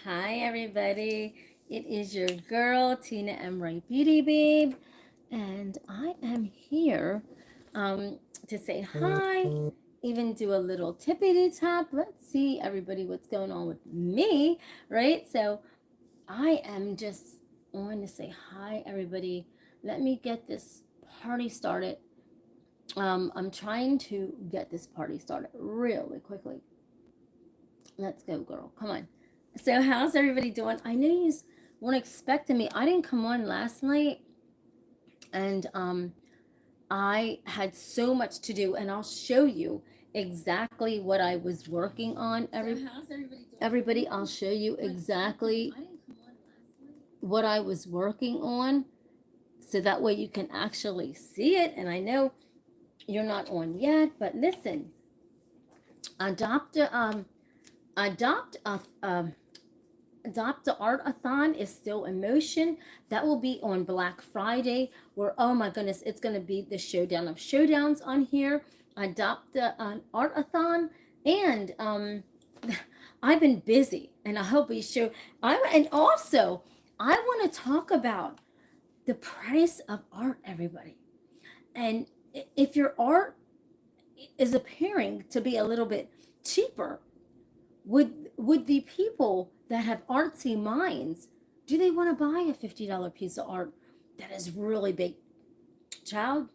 Hi, everybody. It is your girl, TinaMWrightBeautyBabe, and I am here to say hi, even do a little tippity tap. Let's see, everybody, what's going on with me, right? So, I am just on to say hi, everybody. Let me get this party started. I'm trying to get this party started really quickly. Let's go, girl. Come on. So, how's everybody doing? I know you weren't expecting me. I didn't come on last night, and I had so much to do, and I'll show you exactly what I was working on. How's everybody doing? Everybody, I'll show you exactly what I was working on, so that way you can actually see it. And I know you're not on yet, but listen, adopt a adopt a Adopt the Art-a-thon is still in motion. That will be on Black Friday, where, oh my goodness, it's going to be the showdown of showdowns on here. Adopt the Art-a-thon. And I've been busy, and I hope we show. And also, I want to talk about the price of art, everybody. And if your art is appearing to be a little bit cheaper, would the people that have artsy minds, do they want to buy a $50 piece of art that is really big? Child,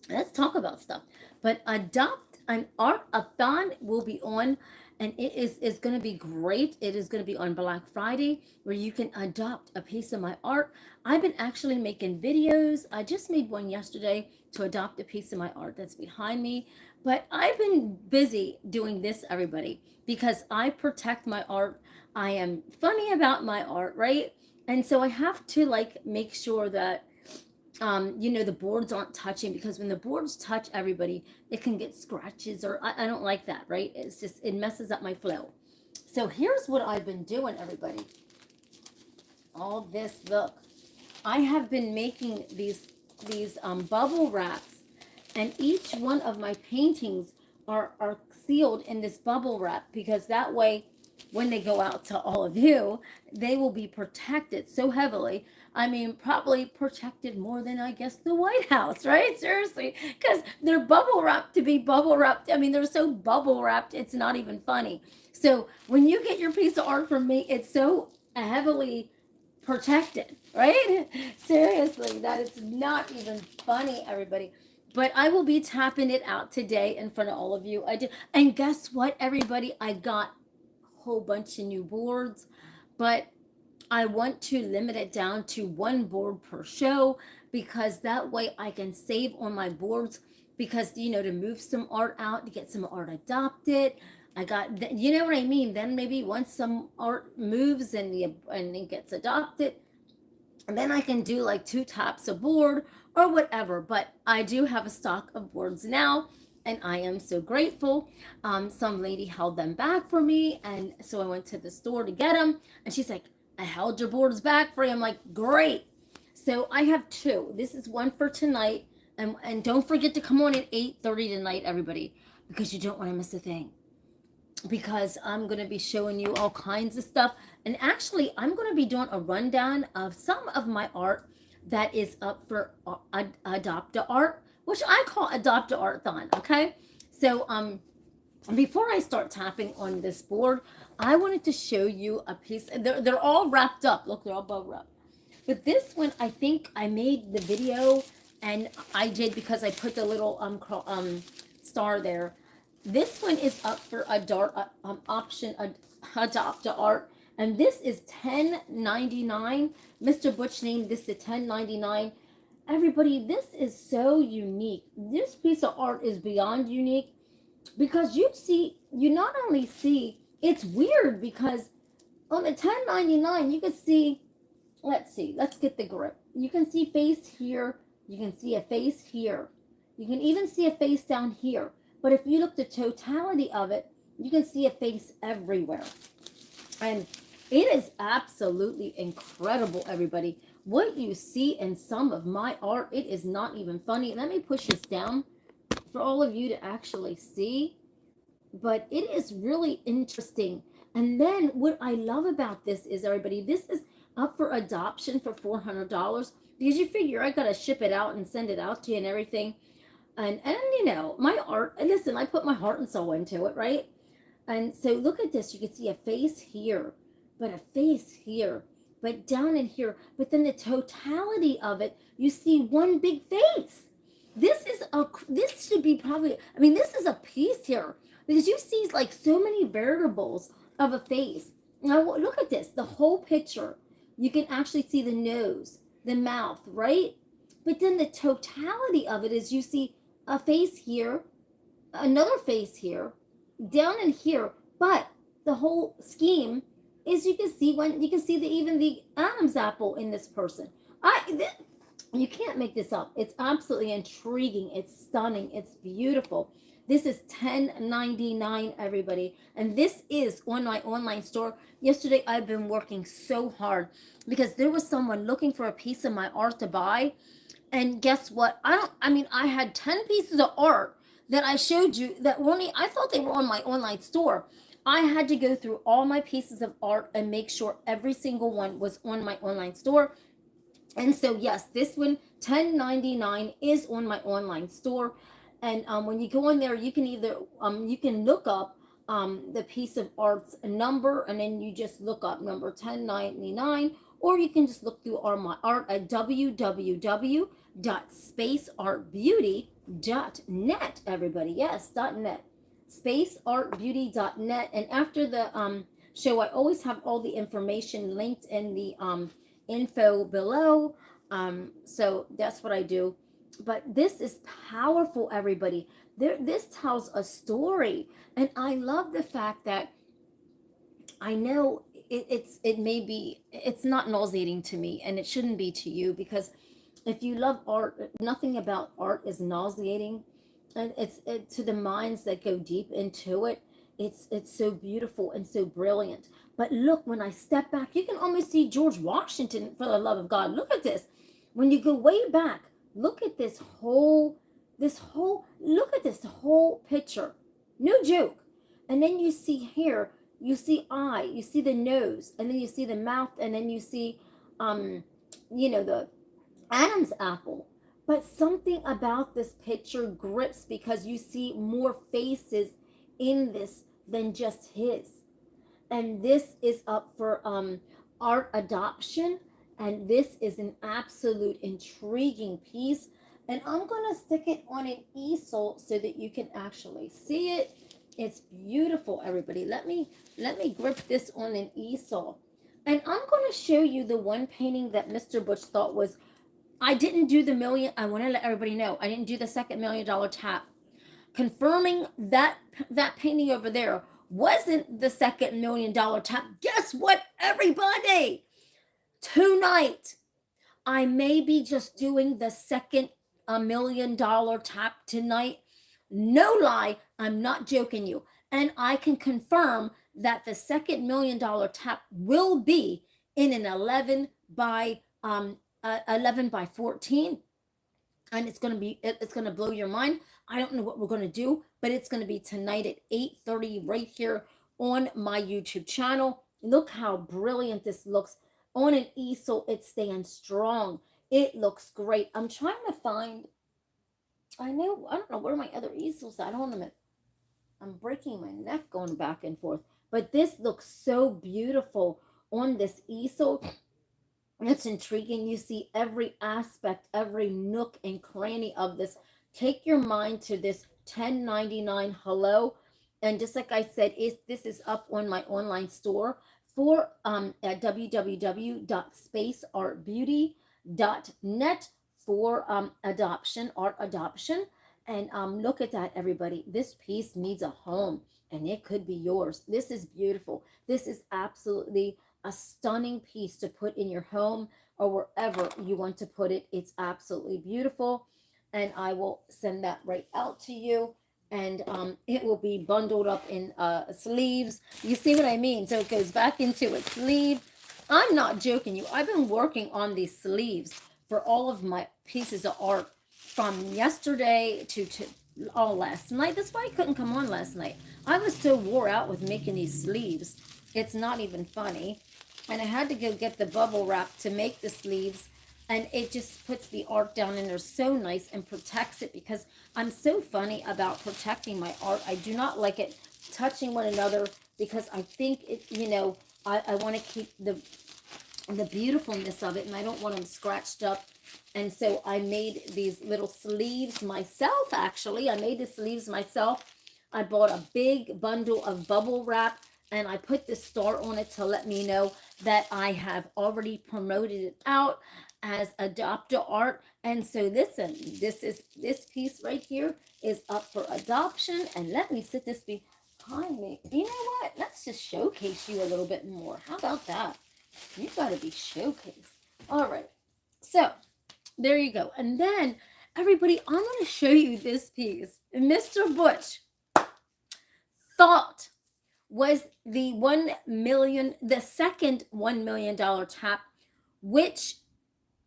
let's talk about stuff. But Adopt an Art-a-thon will be on, and it is going to be great. It is going to be on Black Friday, where you can adopt a piece of my art. I've been actually making videos. I just made one yesterday to adopt a piece of my art that's behind me. But I've been busy doing this, everybody, because I protect my art. I am funny about my art, right? And so I have to like make sure that the boards aren't touching, because when the boards touch, everybody, it can get scratches, or I don't like that, right? It's just, it messes up my flow. So here's what I've been doing, everybody. All this, look, I have been making these bubble wraps, and each one of my paintings are sealed in this bubble wrap, because that way, when they go out to all of you, they will be protected so heavily. I mean, probably protected more than, I guess, the White House, right? Seriously, because they're bubble wrapped to be bubble wrapped. I mean, they're so bubble wrapped, it's not even funny. So when you get your piece of art from me, it's so heavily protected, right? Seriously, that it's not even funny, everybody. But I will be tapping it out today in front of all of you. I did, and guess what, everybody? I got a whole bunch of new boards, but I want to limit it down to one board per show, because that way I can save on my boards, because to move some art out, to get some art adopted. I got, you know what I mean? Then maybe once some art moves and it gets adopted, and then I can do like two tops of board or whatever. But I do have a stock of boards now, and I am so grateful. Some lady held them back for me, and so I went to the store to get them, and she's like, I held your boards back for you. I'm like, great. So I have two. This is one for tonight, and don't forget to come on at 8:30 tonight, everybody, because you don't want to miss a thing, because I'm going to be showing you all kinds of stuff. And actually, I'm going to be doing a rundown of some of my art that is up for Adopt a Art, which I call Adopt a Art-thon, okay? So, before I start tapping on this board, I wanted to show you a piece. They're all wrapped up. Look, they're all bubble wrapped. But this one, I think I made the video, and I did because I put the little star there. This one is up for option adopt a art, and this is $10.99. Mr. Butch named this to $10.99. Everybody, this is so unique. This piece of art is beyond unique, because you not only see, it's weird because on the $10.99 you can see, let's get the grip. You can see face here, you can see a face here, you can even see a face down here. But if you look the totality of it, you can see a face everywhere. And it is absolutely incredible, everybody. What you see in some of my art, it is not even funny. Let me push this down for all of you to actually see. But it is really interesting And then what I love about this is, everybody, this is up for adoption for $400 because you figure I gotta ship it out and send it out to you and everything. And you know, my art, and listen, I put my heart and soul into it, right? And so look at this. You can see a face here, but a face here, but down in here. But then the totality of it, you see one big face. This should be probably, I mean, this is a piece here because you see like so many variables of a face. Now look at this, the whole picture. You can actually see the nose, the mouth, right? But then the totality of it is you see a face here, another face here, down in here, but the whole scheme is you can see when you can see the even the Adam's apple in this person. You can't make this up. It's absolutely intriguing. It's stunning. It's beautiful. This is $10.99, everybody, and this is on my online store. Yesterday, I've been working so hard because there was someone looking for a piece of my art to buy, and guess what? I had 10 pieces of art that I showed you that only I thought they were on my online store. I had to go through all my pieces of art and make sure every single one was on my online store. And so yes, this one $10.99 is on my online store. And when you go in there, you can either you can look up the piece of art's number, and then you just look up number 1099, or you can just look through my art at www.spaceartbeauty.net. Everybody, yes, .net, spaceartbeauty.net. And after the show, I always have all the information linked in the info below. So that's what I do. But this is powerful, everybody. This tells a story, and I love the fact that I know it's not nauseating to me, and it shouldn't be to you, because if you love art, nothing about art is nauseating, and to the minds that go deep into it. It's so beautiful and so brilliant. But look, when I step back, you can almost see George Washington, for the love of God. Look at this. When you go way back, look at look at this whole picture. No joke. And then you see here, you see eye, you see the nose, and then you see the mouth, and then you see, the Adam's apple. But something about this picture grips because you see more faces in this than just his. And this is up for art adoption, and this is an absolute intriguing piece. And I'm gonna stick it on an easel so that you can actually see it. It's beautiful, everybody. Let me grip this on an easel, and I'm gonna show you the one painting that Mr. Butch thought was. I didn't do the million. I want to let everybody know I didn't do the second $1 million tap, confirming that that painting over there wasn't the second $1 million tap. Guess what, everybody? Tonight, I may be just doing the second $1 million tap tonight. No lie, I'm not joking you. And I can confirm that the second $1 million tap will be in an 11 by 14, and it's gonna blow your mind. I don't know what we're gonna do, but it's gonna be tonight at 8:30 right here on my YouTube channel. Look how brilliant this looks on an easel. It stands strong. It looks great. I'm trying to find. I don't know where my other easels at. Hold on a minute. I'm breaking my neck going back and forth. But this looks so beautiful on this easel. It's intriguing. You see every aspect, every nook and cranny of this. Take your mind to this $10.99 hello. And just like I said, this is up on my online store for at www.spaceartbeauty.net for art adoption. And look at that, everybody. This piece needs a home, and it could be yours. This is beautiful. This is absolutely a stunning piece to put in your home or wherever you want to put it. It's absolutely beautiful, and I will send that right out to you. And it will be bundled up in sleeves. You see what I mean? So it goes back into its sleeve. I'm not joking you. I've been working on these sleeves for all of my pieces of art from yesterday to last night. That's why I couldn't come on last night. I was so wore out with making these sleeves. It's not even funny. And I had to go get the bubble wrap to make the sleeves. And it just puts the art down in there so nice and protects it, because I'm so funny about protecting my art. I do not like it touching one another, because I think it, I want to keep the beautifulness of it, and I don't want them scratched up. And so I made these little sleeves myself. Actually, I made the sleeves myself. I bought a big bundle of bubble wrap, and I put the star on it to let me know that I have already promoted it out as adopt a art. And so listen, this piece right here is up for adoption. And let me sit this behind me. You know what? Let's just showcase you a little bit more. How about that? You got to be showcased. All right. So there you go. And then everybody, I'm going to show you this piece. Mr. Butch thought was the second $1 million tap, which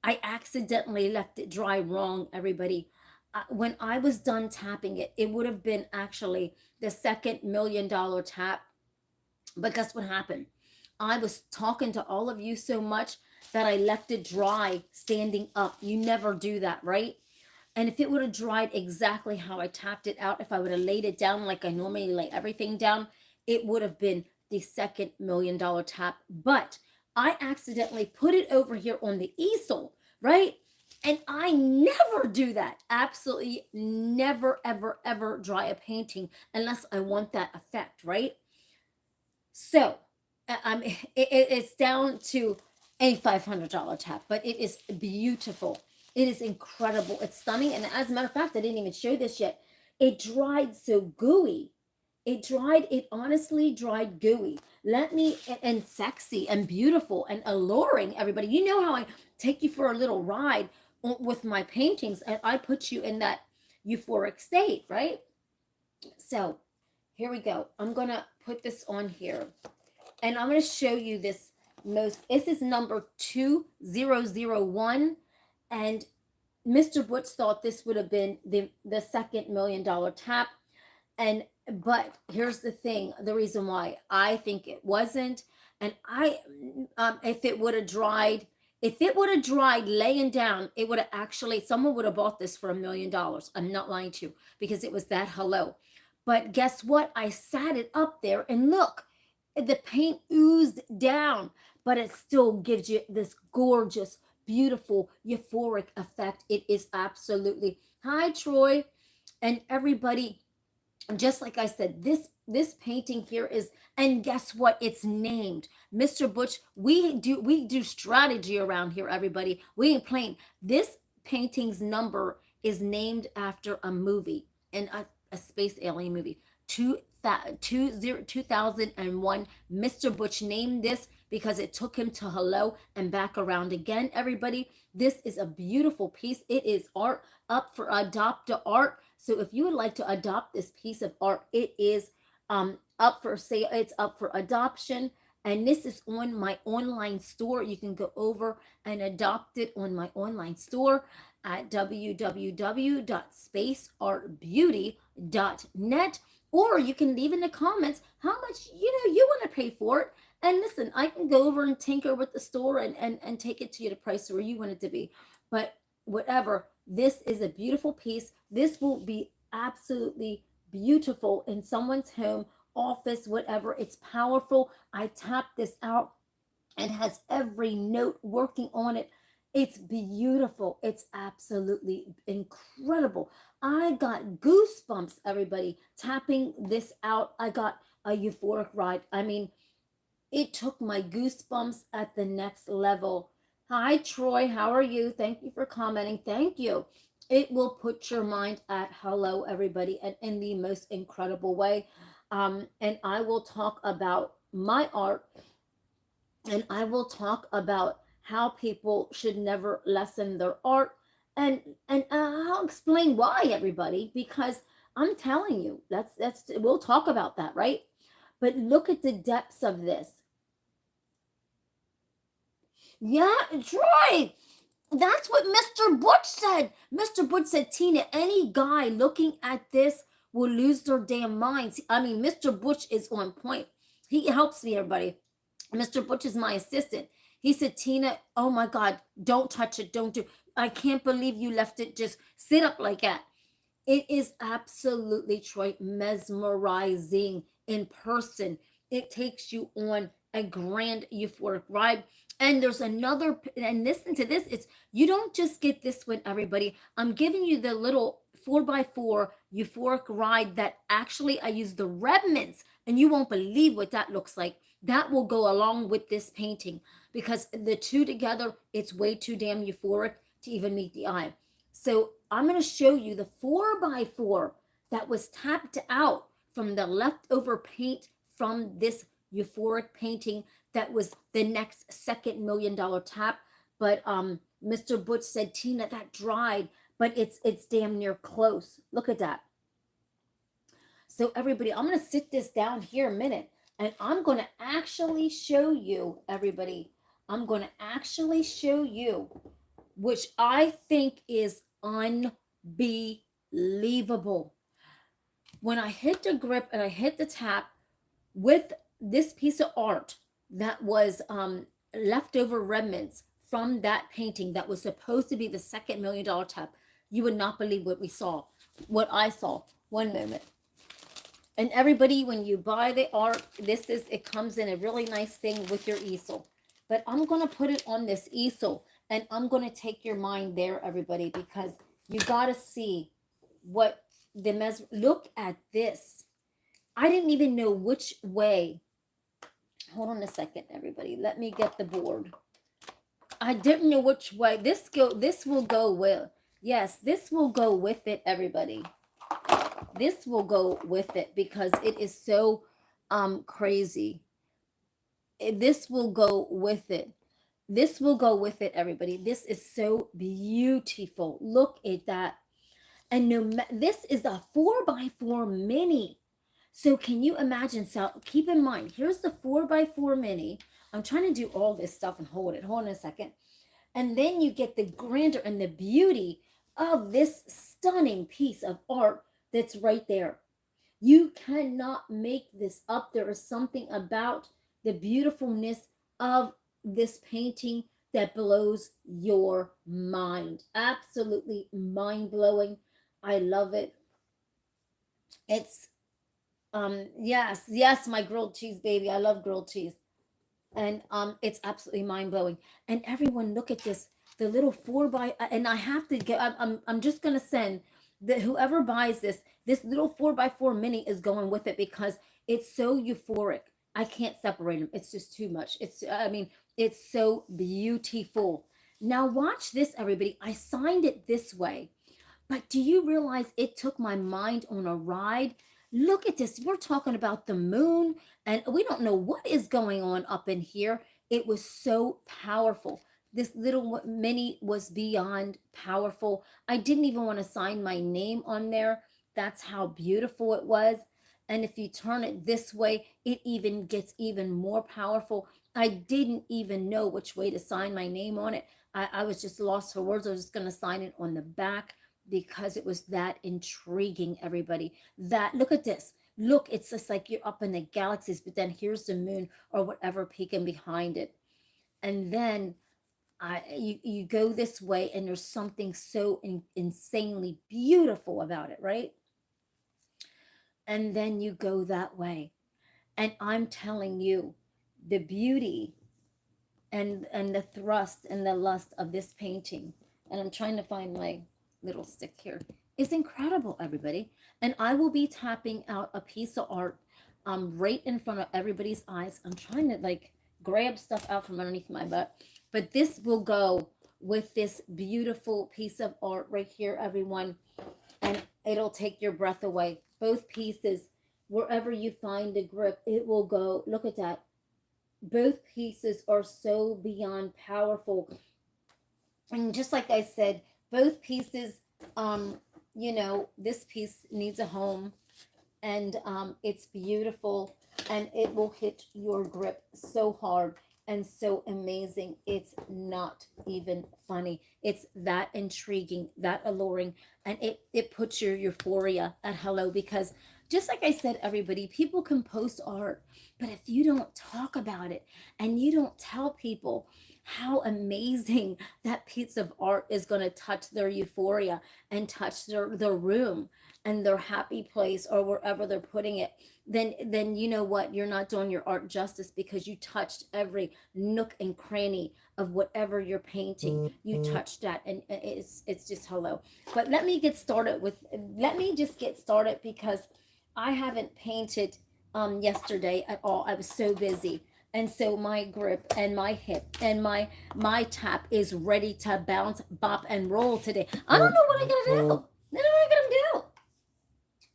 I accidentally left it dry wrong, everybody. When I was done tapping it, it would have been actually the second $1 million tap. But guess what happened? I was talking to all of you so much that I left it dry standing up. You never do that, right? And if it would have dried exactly how I tapped it out, if I would have laid it down like I normally lay everything down, it would have been the second $1 million tap. But I accidentally put it over here on the easel, right? And I never do that. Absolutely never, ever, ever dry a painting unless I want that effect, right? So it's down to a $500 tap, but it is beautiful. It is incredible. It's stunning. And as a matter of fact, I didn't even show this yet. It dried so gooey. It honestly dried gooey. And sexy and beautiful and alluring, everybody. You know how I take you for a little ride with my paintings, and I put you in that euphoric state, right? So here we go. I'm going to put this on here, and I'm going to show you this is number 2001. And Mr. Butch thought this would have been the second $1 million tap. But here's the thing, the reason why I think it wasn't. And if it would have dried laying down, it would have actually, someone would have bought this for $1 million. I'm not lying to you, because it was that hello. But guess what? I sat it up there, and look, the paint oozed down, but it still gives you this gorgeous, beautiful, euphoric effect. It is absolutely, hi Troy, and everybody. Just like I said, this painting here is, and guess what? It's named Mr. Butch. We do strategy around here, everybody. We ain't playing. This painting's number is named after a movie, and a space alien movie. 2001. Mr. Butch named this because it took him to hello and back around again, everybody. This is a beautiful piece. It is art, up for adopt a art. So if you would like to adopt this piece of art, it is up for sale. It's up for adoption. And this is on my online store. You can go over and adopt it on my online store at www.SpaceArtBeauty.net. Or you can leave in the comments how much you want to pay for it. And listen, I can go over and tinker with the store and take it to you the price where you want it to be. But whatever, this is a beautiful piece. This will be absolutely beautiful in someone's home, office, whatever. It's powerful. I tapped this out and has every note working on it. It's beautiful. It's absolutely incredible. I got goosebumps, everybody, tapping this out. I got a euphoric ride. I mean, it took my goosebumps at the next level. Hi, Troy. How are you? Thank you for commenting. Thank you. It will put your mind at hello, everybody, and in the most incredible way. And I will talk about my art, and I will talk about how people should never lessen their art, and I'll explain why, everybody, because I'm telling you, that's we'll talk about that, right? But look at the depths of this. Yeah, Troy, that's what Mr. Butch said. Mr. Butch said, Tina, any guy looking at this will lose their damn minds. I mean, Mr. Butch is on point. He helps me, everybody. Mr. Butch is my assistant. He said, Tina, oh my God, don't touch it. Don't do. I can't believe you left it just sit up like that. It is absolutely, Troy, mesmerizing in person. It takes you on a grand euphoric ride. And there's another, and listen to this. It's you don't just get this one, everybody. I'm giving you the little 4x4 euphoric ride that actually I use the remnants, and you won't believe what that looks like. That will go along with this painting because the two together, it's way too damn euphoric to even meet the eye. So I'm going to show you the 4x4 that was tapped out from the leftover paint from this euphoric painting that was the next second $1 million tap. But Mr. Butch said, Tina, that dried, but it's damn near close. Look at that. So everybody, I'm going to sit this down here a minute, and I'm going to actually show you, everybody, I'm going to actually show you, which I think is unbelievable. When I hit the grip and I hit the tap with this piece of art that was leftover remnants from that painting that was supposed to be the second $1 million tap, you would not believe what we saw, what I saw. One moment. And everybody, when you buy the art, it comes in a really nice thing with your easel. But I'm going to put it on this easel, and I'm going to take your mind there, everybody, because you got to see what look at this. I didn't even know which way. Hold on a second, everybody. Let me get the board. I didn't know which way. This will go with. Yes, this will go with it, everybody. This will go with it because it is so crazy. This will go with it. This will go with it, everybody. This is so beautiful. Look at that. And this is a 4x4 mini. So can you imagine? So keep in mind, here's the 4x4 mini. I'm trying to do all this stuff and hold it. Hold on a second. And then you get the grandeur and the beauty of this stunning piece of art that's right there. You cannot make this up. There is something about the beautifulness of this painting that blows your mind. Absolutely mind-blowing. I love it. It's yes, my grilled cheese, baby. I love grilled cheese. And it's absolutely mind-blowing. And everyone, look at this, the little 4x, and I have to get, I'm just gonna send that whoever buys this little 4x4 mini is going with it because it's so euphoric. I can't separate them. It's just too much. It's so beautiful. Now watch this, everybody. I signed it this way, but do you realize it took my mind on a ride? Look at this. We're talking about the moon, and we don't know what is going on up in here. It was so powerful. This little mini was beyond powerful. I didn't even want to sign my name on there. That's how beautiful it was. And if you turn it this way, it even gets even more powerful. I didn't even know which way to sign my name on it. I was just lost for words. I was just going to sign it on the back because it was that intriguing, everybody. Look at this. Look, it's just like you're up in the galaxies, but then here's the moon or whatever peeking behind it. And then you go this way, and there's something so insanely beautiful about it, right? And then you go that way, and I'm telling you, the beauty and the thrust and the lust of this painting, and I'm trying to find my little stick here, is incredible, everybody. And I will be tapping out a piece of art right in front of everybody's eyes. I'm trying to like grab stuff out from underneath my butt, but this will go with this beautiful piece of art right here, everyone, and it'll take your breath away. Both pieces, wherever you find the grip, it will go. Look at that. Both pieces are so beyond powerful. And just like I said, both pieces, this piece needs a home, and it's beautiful, and it will hit your grip so hard and so amazing. It's not even funny. It's that intriguing, that alluring, and it puts your euphoria at hello, because just like I said, everybody, people can post art, but if you don't talk about it and you don't tell people how amazing that piece of art is going to touch their euphoria and touch their room and their happy place or wherever they're putting it, then you know what, you're not doing your art justice, because you touched every nook and cranny of whatever you're painting. You touched that, and it's just hello. But let me just get started, because I haven't painted yesterday at all. I was so busy. And so my grip and my hip and my tap is ready to bounce, bop, and roll today. I don't know what I'm gonna do. I don't know what I'm gonna do.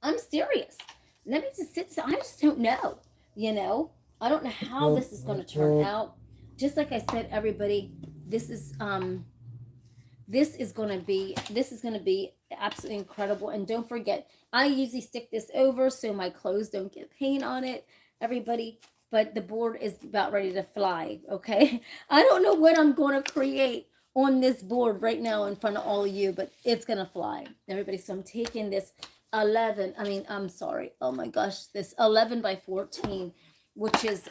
I'm serious. Let me just sit. I just don't know. You know, I don't know how this is gonna turn out. Just like I said, everybody, this is this is gonna be absolutely incredible. And don't forget, I usually stick this over so my clothes don't get paint on it, everybody. But the board is about ready to fly. Okay, I don't know what I'm going to create on this board right now in front of all of you, but it's gonna fly, everybody. So I'm taking this 11. I mean, I'm sorry. Oh my gosh, this 11 by 14, which is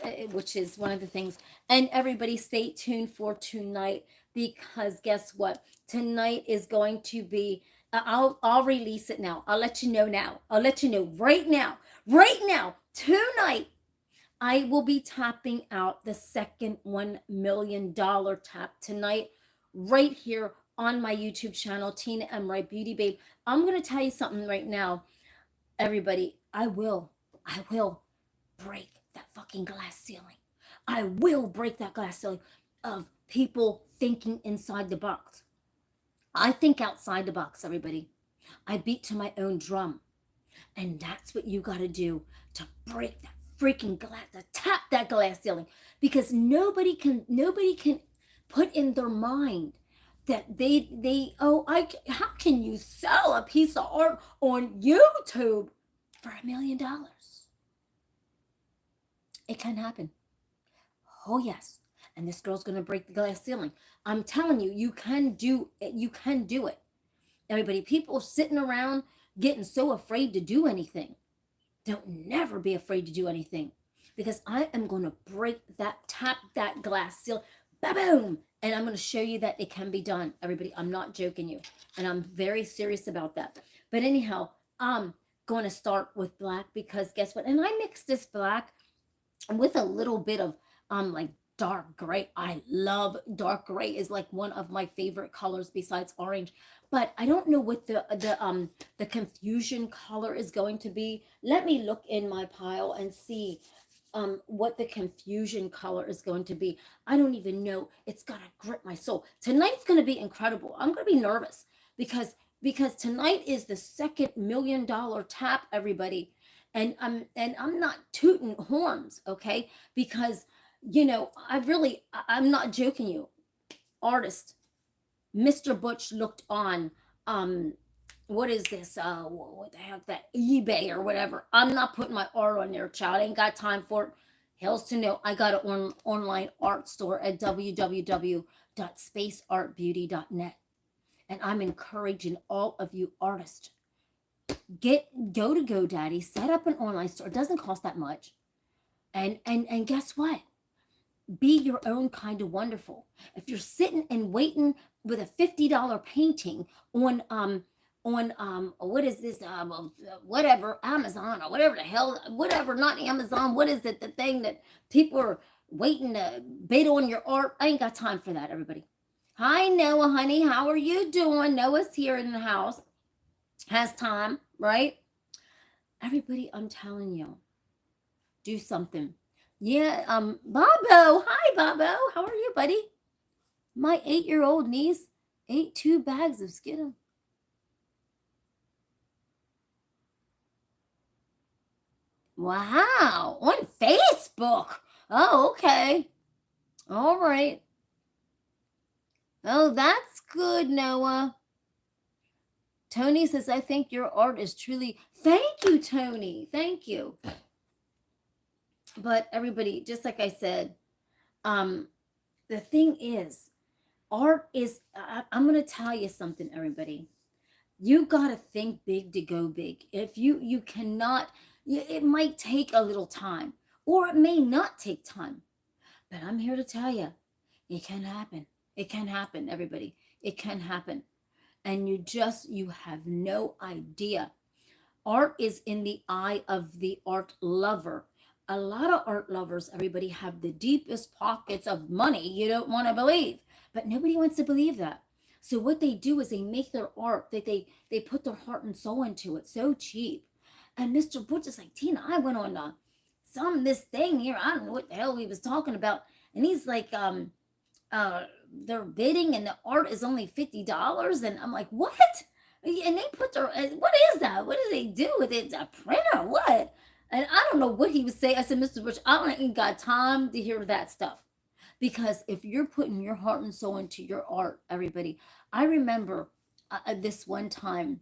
one of the things. And everybody, stay tuned for tonight, because guess what? Tonight is going to be. I'll release it now. I'll let you know now. I'll let you know right now. Right now, tonight, I will be tapping out the second $1 million tap tonight, right here on my YouTube channel, TinaMWrightBeautyBabe. I'm going to tell you something right now, everybody. I will break that fucking glass ceiling. I will break that glass ceiling of people thinking inside the box. I think outside the box, everybody. I beat to my own drum. And that's what you got to do to break that freaking glass, to tap that glass ceiling. Because nobody can put in their mind that how can you sell a piece of art on YouTube for $1 million? It can happen. Oh yes. And this girl's gonna break the glass ceiling. I'm telling you, you can do it. You can do it. Everybody, people sitting around getting so afraid to do anything. Don't never be afraid to do anything, because I am going to tap that glass ceiling, boom, and I'm going to show you that it can be done, everybody. I'm not joking you, and I'm very serious about that. But anyhow, I'm going to start with black, because guess what? And I mixed this black with a little bit of like dark gray. I love dark gray, is like one of my favorite colors besides orange. But I don't know what the confusion color is going to be. Let me look in my pile and see what the confusion color is going to be. I don't even know. It's gonna grip my soul. Tonight's gonna be incredible. I'm gonna be nervous, because tonight is the second $1 million tap, everybody. And I'm not tooting horns, okay? Because I'm not joking you. Artist Mr. Butch looked on what is this? What the heck, that eBay or whatever. I'm not putting my art on there, child. I ain't got time for it. Hell's to know. I got an online art store at www.spaceartbeauty.net. And I'm encouraging all of you artists, go to GoDaddy, set up an online store. It doesn't cost that much. And guess what? Be your own kind of wonderful. If you're sitting and waiting with a $50 painting on what is this, whatever, Amazon or whatever the hell, whatever, not Amazon, what is it, the thing that people are waiting to bid on your art? I ain't got time for that, everybody. Hi, Noah, honey, how are you doing? Noah's here in the house, has time, right? Everybody, I'm telling you, do something. Yeah, Bobo. Hi, Bobo. How are you, buddy? My 8-year-old niece ate 2 bags of Skittles. Wow, on Facebook. Oh, okay. All right. Oh, that's good, Noah. Tony says, I think your art is truly... Thank you, Tony. Thank you. But everybody, just like I said, the thing is, art is... I'm going to tell you something, everybody. You got to think big to go big. If you cannot, it might take a little time, or it may not take time. But I'm here to tell you, it can happen. It can happen, everybody. It can happen. And you have no idea. Art is in the eye of the art lover. A lot of art lovers, everybody, have the deepest pockets of money you don't want to believe. But nobody wants to believe that. So what they do is they make their art, that they put their heart and soul into it so cheap. And Mr. Butch is like, Tina, I went on this thing here. I don't know what the hell he was talking about. And he's like, uh they're bidding and the art is only $50. And I'm like, what? And they put their, what is that? What do they do with it? A printer? What? And I don't know what he was saying. I said, Mr. Rich, I don't even got time to hear that stuff. Because if you're putting your heart and soul into your art, everybody, I remember this one time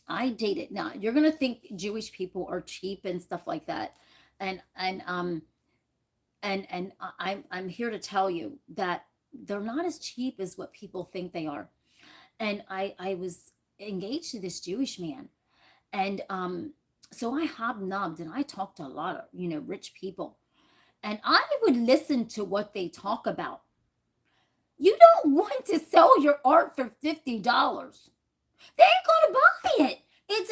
I dated. Now you're gonna think Jewish people are cheap and stuff like that, and I'm here to tell you that they're not as cheap as what people think they are. And I was engaged to this Jewish man, and so I hobnobbed and I talked to a lot of rich people, and I would listen to what they talk about. You don't want to sell your art for $50. They ain't gonna buy it.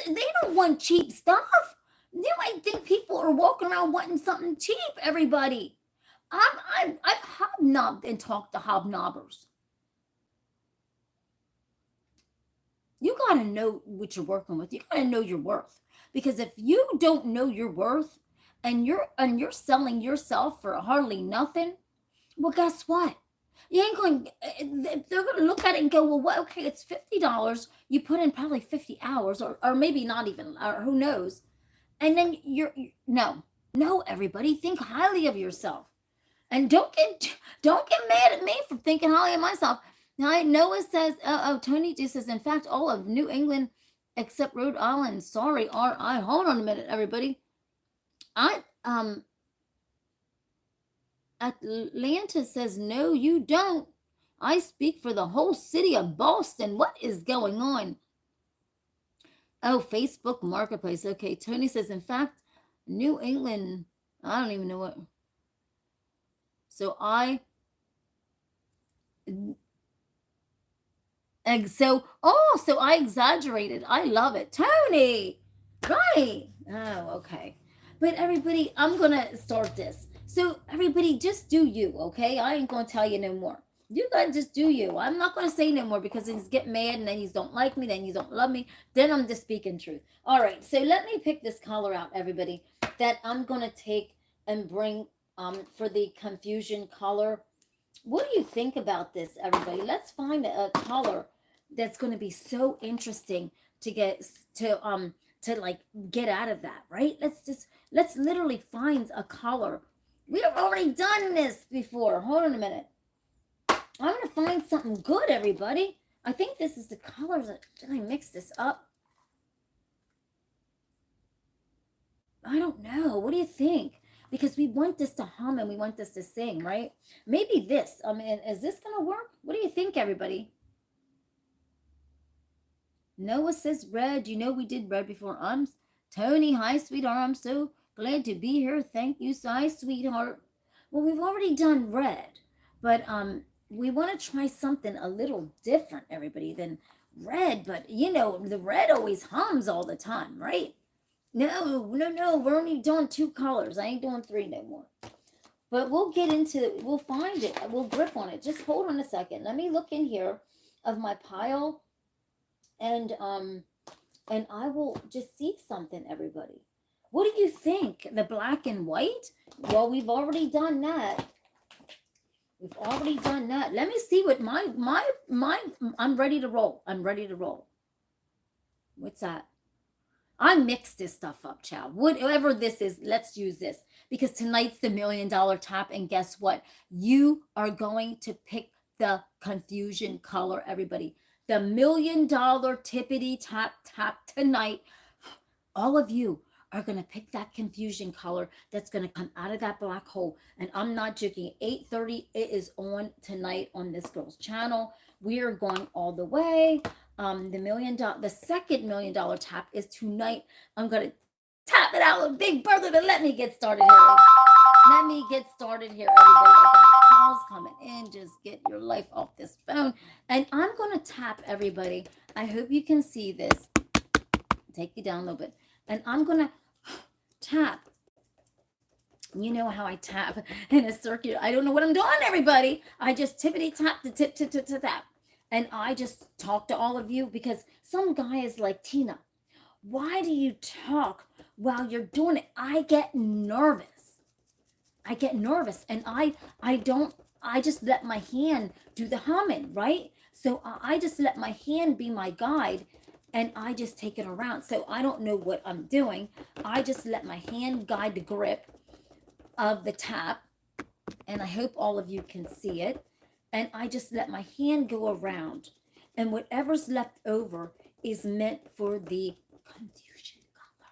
They don't want cheap stuff. You might think people are walking around wanting something cheap. Everybody, I've hobnobbed and talked to hobnobbers. You got to know what you're working with. You got to know your worth. Because if you don't know your worth and you're selling yourself for hardly nothing, well, guess what? You ain't going. They're going to look at it and go, well, what? Okay, it's $50. You put in probably 50 hours, or maybe not even, or who knows? And then no, no. Everybody, think highly of yourself, and don't get mad at me for thinking highly of myself. Now, Noah says, Tony just says, in fact, all of New England except Rhode Island. Sorry, R.I. Hold on a minute, everybody. Atlanta says, no, you don't. I speak for the whole city of Boston. What is going on? Oh, Facebook Marketplace. Okay, Tony says, in fact, New England, I don't even know what. So I exaggerated. I love it. Tony, right. Oh, okay. But everybody, I'm going to start this. So everybody, just do you, okay? I ain't going to tell you no more. You got to just do you. I'm not going to say no more because he's get mad and then you don't like me, then you don't love me. Then I'm just speaking truth. All right, so let me pick this color out, everybody, that I'm going to take and bring for the confusion color. What do you think about this, everybody? Let's find a color that's going to be so interesting to like get out of that, right? Let's literally find a color. We have already done this before. Hold on a minute. I'm going to find something good, everybody. I think this is the colors. Did I mix this up? I don't know. What do you think? Because we want this to hum and we want this to sing, right? Maybe this. I mean, is this going to work? What do you think, everybody? Noah says red. You know we did red before. Tony, hi, sweetheart. I'm so glad to be here. Thank you, hi, sweetheart. Well, we've already done red, but we want to try something a little different, everybody, than red. But the red always hums all the time, right? No. We're only doing 2 colors. I ain't doing 3 no more. But we'll find it. We'll grip on it. Just hold on a second. Let me look in here of my pile, and I will just see something, everybody. What do you think? The black and white? Well, we've already done that. Let me see what my I'm ready to roll. What's that? I mixed this stuff up, child. Whatever this is, let's use this. Because tonight's the $1 million tap. And guess what? You are going to pick the confusion color, everybody. The $1 million tippity tap tonight. All of you are going to pick that confusion color that's going to come out of that black hole. And I'm not joking. 8:30, it is on tonight on this girl's channel. We are going all the way. The second $1,000,000 tap is tonight. I'm gonna tap it out with Big Brother, but let me get started here. Let me get started here, everybody. I got calls coming in. Just get your life off this phone. And I'm gonna tap everybody. I hope you can see this. Take you down a little bit. And I'm gonna tap. You know how I tap in a circuit. I don't know what I'm doing, everybody. I just tippity tap the tip, tip, tip, tip, tap. And I just talk to all of you because some guy is like, Tina, why do you talk while you're doing it? I get nervous. And I just let my hand do the humming, right? So I just let my hand be my guide and I just take it around. So I don't know what I'm doing. I just let my hand guide the grip of the tap, and I hope all of you can see it. And I just let my hand go around, and whatever's left over is meant for the confusion color.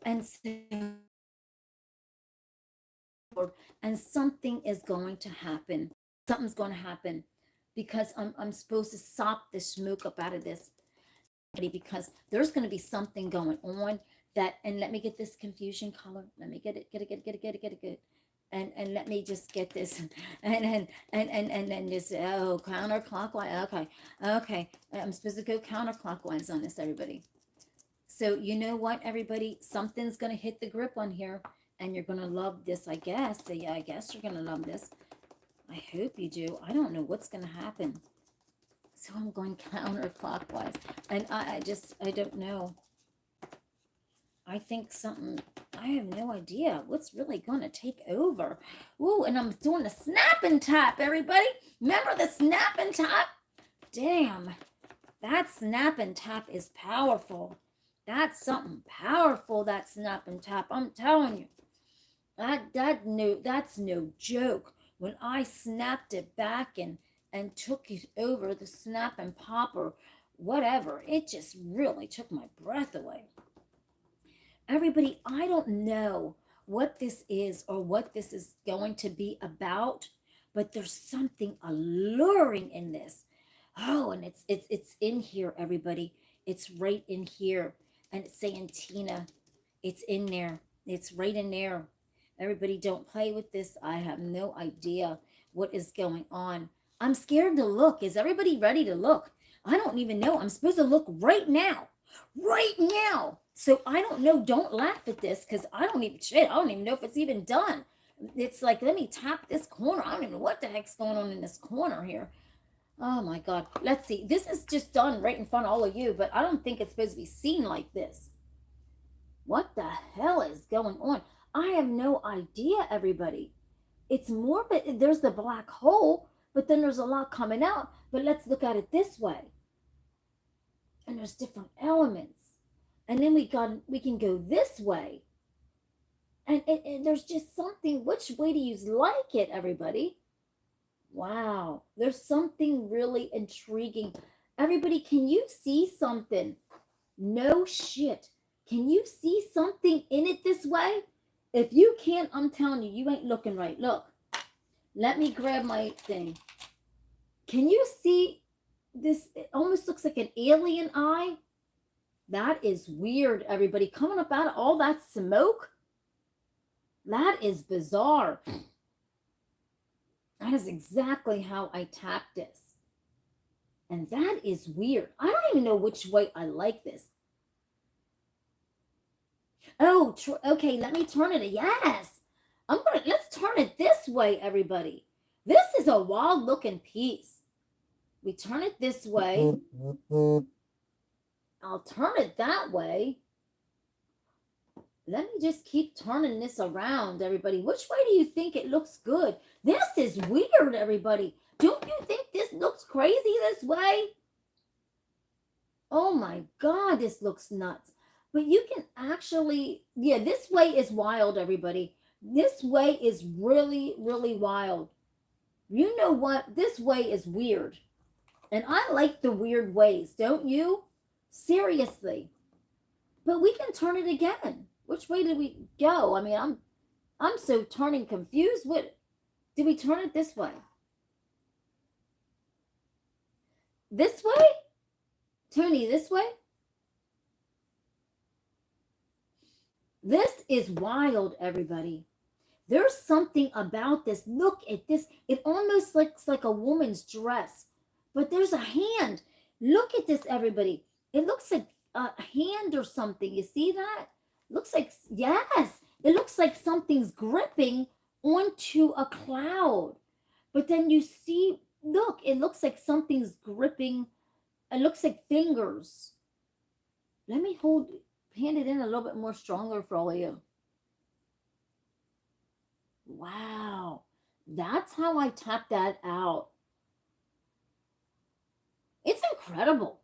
And so, and something is going to happen. Something's going to happen because I'm supposed to sop the smoke up out of this, because there's going to be something going on that. And let me get this confusion color. Let me get it. And let me just get this and then just counterclockwise. Okay. I'm supposed to go counterclockwise on this, everybody. So you know what, everybody, something's gonna hit the grip on here, and you're gonna love this, I guess. So yeah, I guess you're gonna love this. I hope you do. I don't know what's gonna happen. So I'm going counterclockwise, and I don't know. I think something, I have no idea what's really going to take over. Ooh, and I'm doing the snap and tap, everybody. Remember the snap and tap? Damn, that snap and tap is powerful. That's something powerful, that snap and tap. I'm telling you. That's no joke. When I snapped it back and took it over, the snap and pop or whatever, it just really took my breath away. Everybody, I don't know what this is or what this is going to be about, but there's something alluring in this. Oh, and it's in here, everybody. It's right in here. And it's saying, Tina, it's in there. It's right in there. Everybody, don't play with this. I have no idea what is going on. I'm scared to look. Is everybody ready to look? I don't even know. I'm supposed to look right now. Right now. So I don't know. Don't laugh at this because I don't even know if it's even done. It's like, let me tap this corner. I don't even know what the heck's going on in this corner here. Oh my God. Let's see. This is just done right in front of all of you, but I don't think it's supposed to be seen like this. What the hell is going on? I have no idea, everybody. It's more, but there's the black hole, but then there's a lot coming out. But let's look at it this way. And there's different elements. And then we can go this way. And there's just something. Which way do you like it, everybody? Wow. There's something really intriguing. Everybody, can you see something? No shit. Can you see something in it this way? If you can't, I'm telling you, you ain't looking right. Look. Let me grab my thing. Can you see this? It almost looks like an alien eye. That is weird, everybody. Coming up out of all that smoke. That is bizarre. That is exactly how I tapped this. And that is weird. I don't even know which way I like this. Oh, okay, let me turn it. Yes. Let's turn it this way, everybody. This is a wild looking piece. We turn it this way. I'll turn it that way. Let me just keep turning this around, everybody. Which way do you think it looks good? This is weird, everybody. Don't you think this looks crazy this way? Oh my God, this looks nuts. But you can actually, yeah, this way is wild, everybody. This way is really, really wild. You know what? This way is weird. And I like the weird ways, don't you? Seriously. But we can turn it again. Which way did we go? I mean, I'm so turning confused. What did we turn it this way? This way? Tony, this way. This is wild, everybody. There's something about this. Look at this. It almost looks like a woman's dress, but there's a hand. Look at this, everybody. It looks like a hand or something. You see that? Looks like, yes, it looks like something's gripping onto a cloud. But then you see, look, it looks like something's gripping. It looks like fingers. Let me hand it in a little bit more stronger for all of you. Wow. That's how I tap that out. It's incredible.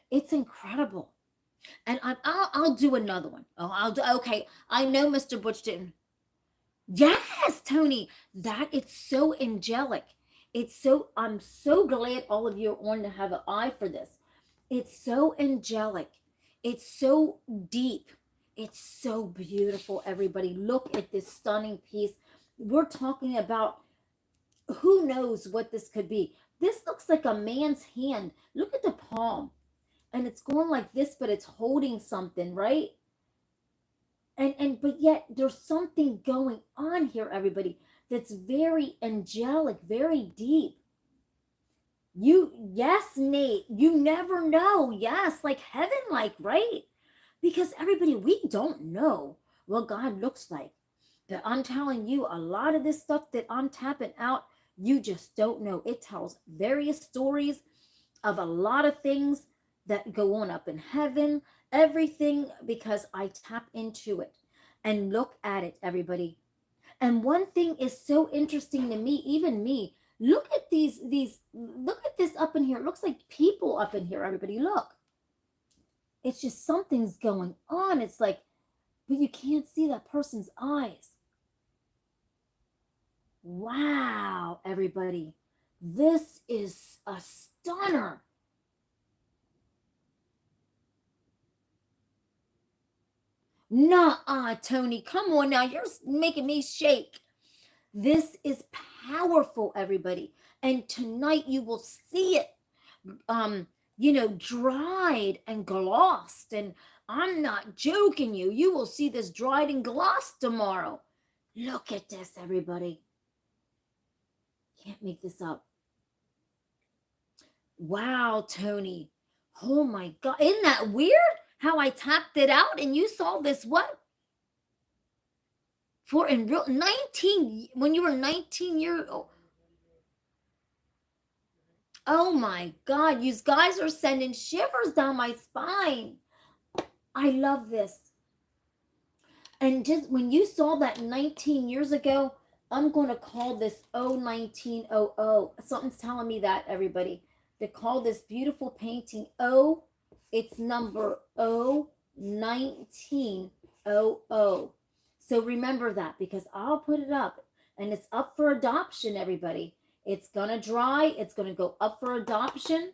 It's incredible. And I'll do another one. Oh, I'll do, okay. I know Mr. Butch didn't. Yes, Tony. That it's so angelic. I'm so glad all of you are on to have an eye for this. It's so angelic. It's so deep. It's so beautiful, everybody. Look at this stunning piece. We're talking about who knows what this could be. This looks like a man's hand. Look at the palm. And it's going like this, but it's holding something, right? But yet there's something going on here, everybody, that's very angelic, very deep. Yes, Nate, you never know. Yes, like heaven, like, right? Because everybody, we don't know what God looks like. But I'm telling you, a lot of this stuff that I'm tapping out, you just don't know. It tells various stories of a lot of things that go on up in heaven, everything, because I tap into it. And look at it, everybody. And one thing is so interesting to me, even me. Look at look at this up in here. It looks like people up in here, everybody. Look. It's just something's going on. It's like, but you can't see that person's eyes. Wow, everybody. This is a stunner. Nuh-uh, Tony. Come on now. You're making me shake. This is powerful, everybody. And tonight you will see it, dried and glossed. And I'm not joking you. You will see this dried and glossed tomorrow. Look at this, everybody. Can't make this up. Wow, Tony. Oh my God. Isn't that weird? How I tapped it out and you saw this what? For in real 19, when you were 19 years old. Oh my God, you guys are sending shivers down my spine. I love this. And just when you saw that 19 years ago, I'm going to call this 1900. Something's telling me that, everybody. To call this beautiful painting it's number 1900. So remember that, because I'll put it up and it's up for adoption, everybody. It's going to dry. It's going to go up for adoption.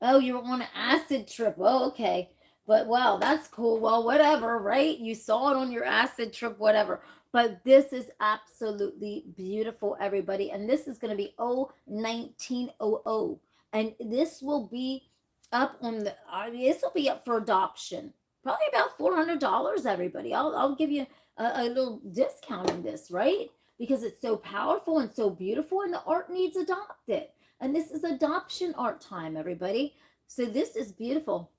Oh, you're on an acid trip. Oh, okay. But wow, that's cool. Well, whatever, right? You saw it on your acid trip, whatever. But this is absolutely beautiful, everybody. And this is going to be 1900. And this will be up on this will be up for adoption. Probably about $400, everybody. I'll give you a little discount on this, right? Because it's so powerful and so beautiful, and the art needs adopted. And this is adoption art time, everybody. So this is beautiful.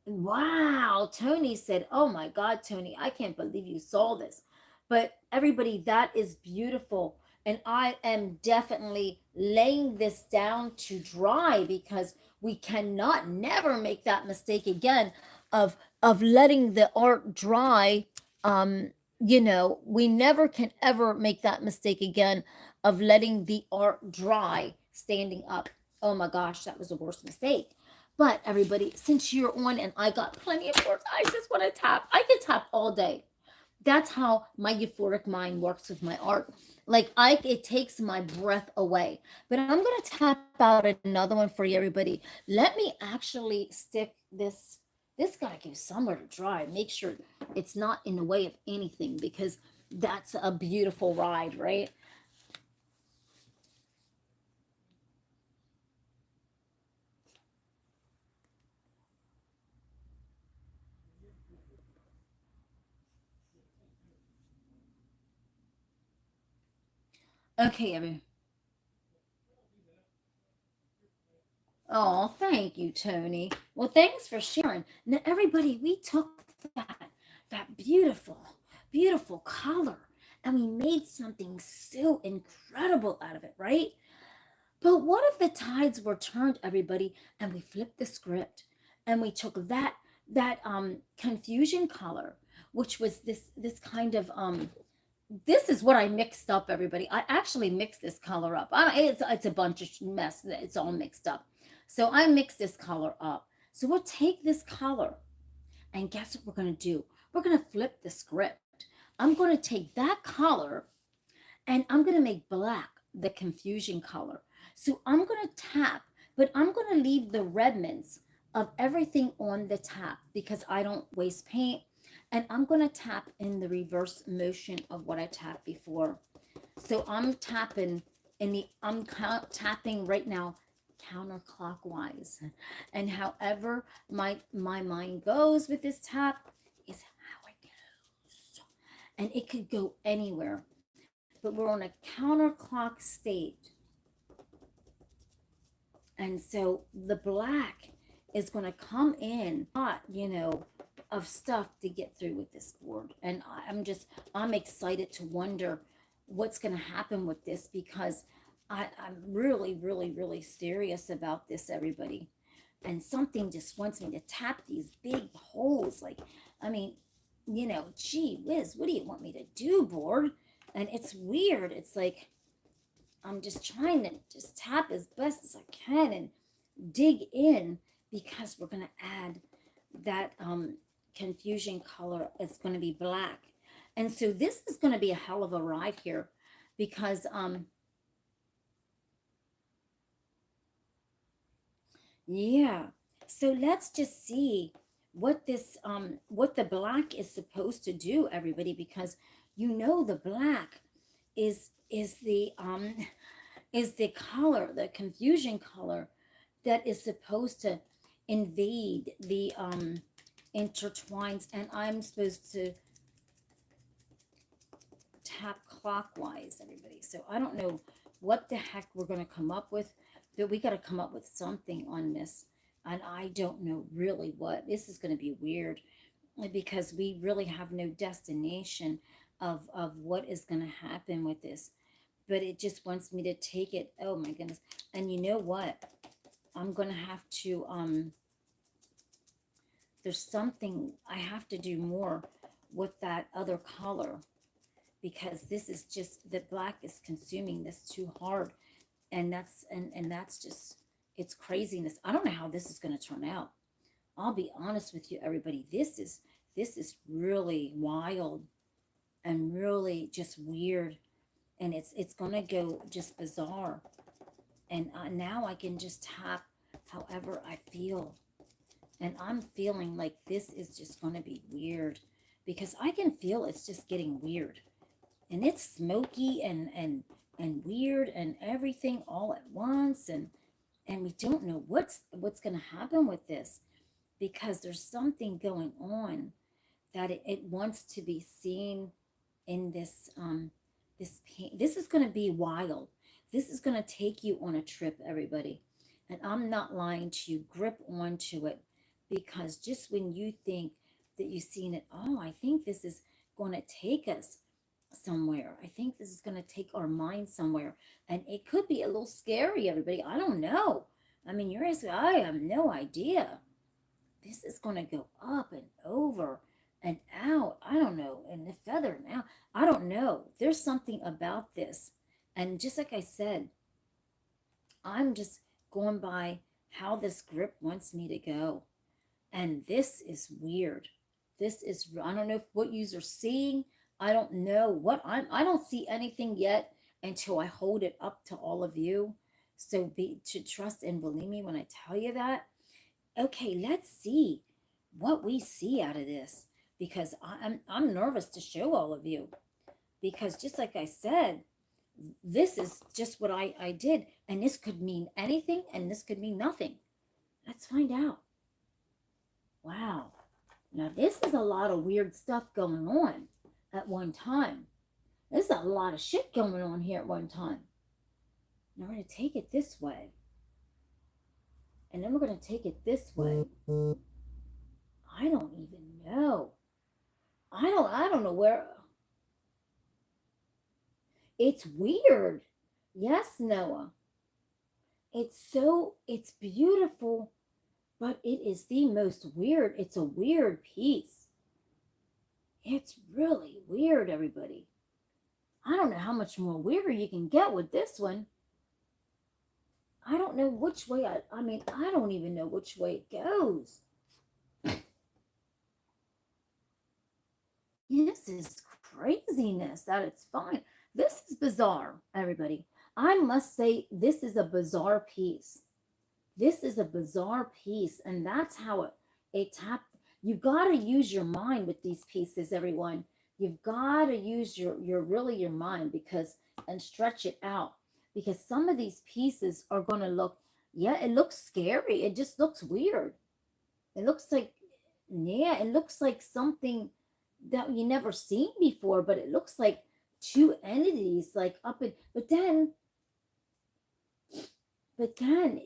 Wow, Tony said, oh my God, Tony, I can't believe you saw this. But everybody, that is beautiful. And I am definitely laying this down to dry, because we cannot never make that mistake again of letting the art dry. We never can ever make that mistake again of letting the art dry standing up. Oh my gosh, that was the worst mistake. But everybody, since you're on and I got plenty of words, I just want to tap. I can tap all day. That's how my euphoric mind works with my art. Like it takes my breath away. But I'm going to tap out another one for you, everybody. Let me actually stick this this got to go somewhere to dry. Make sure it's not in the way of anything, because that's a beautiful ride, right? Okay, everyone. Oh, thank you, Tony. Well, thanks for sharing. Now, everybody, we took that beautiful color, and we made something so incredible out of it, right? But what if the tides were turned, everybody, and we flipped the script, and we took that confusion color, which was this kind of this is what I mixed up, everybody. I actually mixed this color up. It's a bunch of mess. It's all mixed up. So I mixed this color up. So we'll take this color, and guess what we're going to do? We're going to flip the script. I'm going to take that color, and I'm going to make black the confusion color. So I'm going to tap, but I'm going to leave the remnants of everything on the tap because I don't waste paint. And I'm going to tap in the reverse motion of what I tapped before. So I'm tapping tapping right now counterclockwise. And however my mind goes with this tap is how it goes. And it could go anywhere. But we're on a counterclock state. And so the black is going to come in, of stuff to get through with this board. And I'm excited to wonder what's going to happen with this, because I'm really, really, really serious about this, everybody. And something just wants me to tap these big holes. Like, I mean, gee whiz, what do you want me to do, board? And it's weird. It's like, I'm just trying to just tap as best as I can and dig in, because we're going to add that confusion color. It's going to be black. And so this is going to be a hell of a ride here, because yeah. So let's just see what the black is supposed to do, everybody, because the black is the color, the confusion color, that is supposed to invade the intertwines, and I'm supposed to tap clockwise, everybody. So I don't know what the heck we're going to come up with, but we got to come up with something on this. And I don't know really what. This is going to be weird, because we really have no destination of what is going to happen with this. But it just wants me to take it. Oh my goodness. And you know what? I'm going to have to there's something I have to do more with that other color, because this is just, the black is consuming this too hard. And that's just, it's craziness. I don't know how this is going to turn out. I'll be honest with you, everybody. This is really wild and really just weird, and it's going to go just bizarre. And now I can just tap however I feel. And I'm feeling like this is just going to be weird, because I can feel it's just getting weird. And it's smoky and weird and everything all at once, and we don't know what's going to happen with this, because there's something going on that it wants to be seen in this pain. This is going to be wild. This is going to take you on a trip, everybody. And I'm not lying to you. Grip onto it, because just when you think that you've seen it, oh, I think this is going to take us somewhere. I think this is going to take our mind somewhere. And it could be a little scary, everybody. I don't know. I mean, you're asking, I have no idea. This is going to go up and over and out. I don't know. And the feather now, I don't know. There's something about this. And just like I said, I'm just going by how this grip wants me to go. And this is weird. I don't know what you're seeing. I don't know I don't see anything yet until I hold it up to all of you. So be to trust and believe me when I tell you that. Okay, let's see. what we see out of this, because I'm nervous to show all of you, because just like I said, this is just what I did, and this could mean anything and this could mean nothing. Let's find out. Wow. Now this is a lot of weird stuff going on at one time. There's a lot of shit going on here at one time. Now we're going to take it this way. And then we're going to take it this way. I don't even know. I don't know where. It's weird. Yes, Noah. It's beautiful, but it is the most weird. It's a weird piece. It's really weird, everybody. I don't know how much more weirder you can get with this one. I don't know which way I mean, I don't even know which way it goes. This is craziness that it's fine. This is bizarre, everybody. I must say, this is a bizarre piece. This is a bizarre piece, and that's how it tapped. You've got to use your mind with these pieces, everyone. You've got to use your really your mind, because and stretch it out, because some of these pieces are going to look, yeah, it looks scary. It just looks weird. It looks like, yeah, it looks like something that you never seen before, but it looks like two entities like up in, but then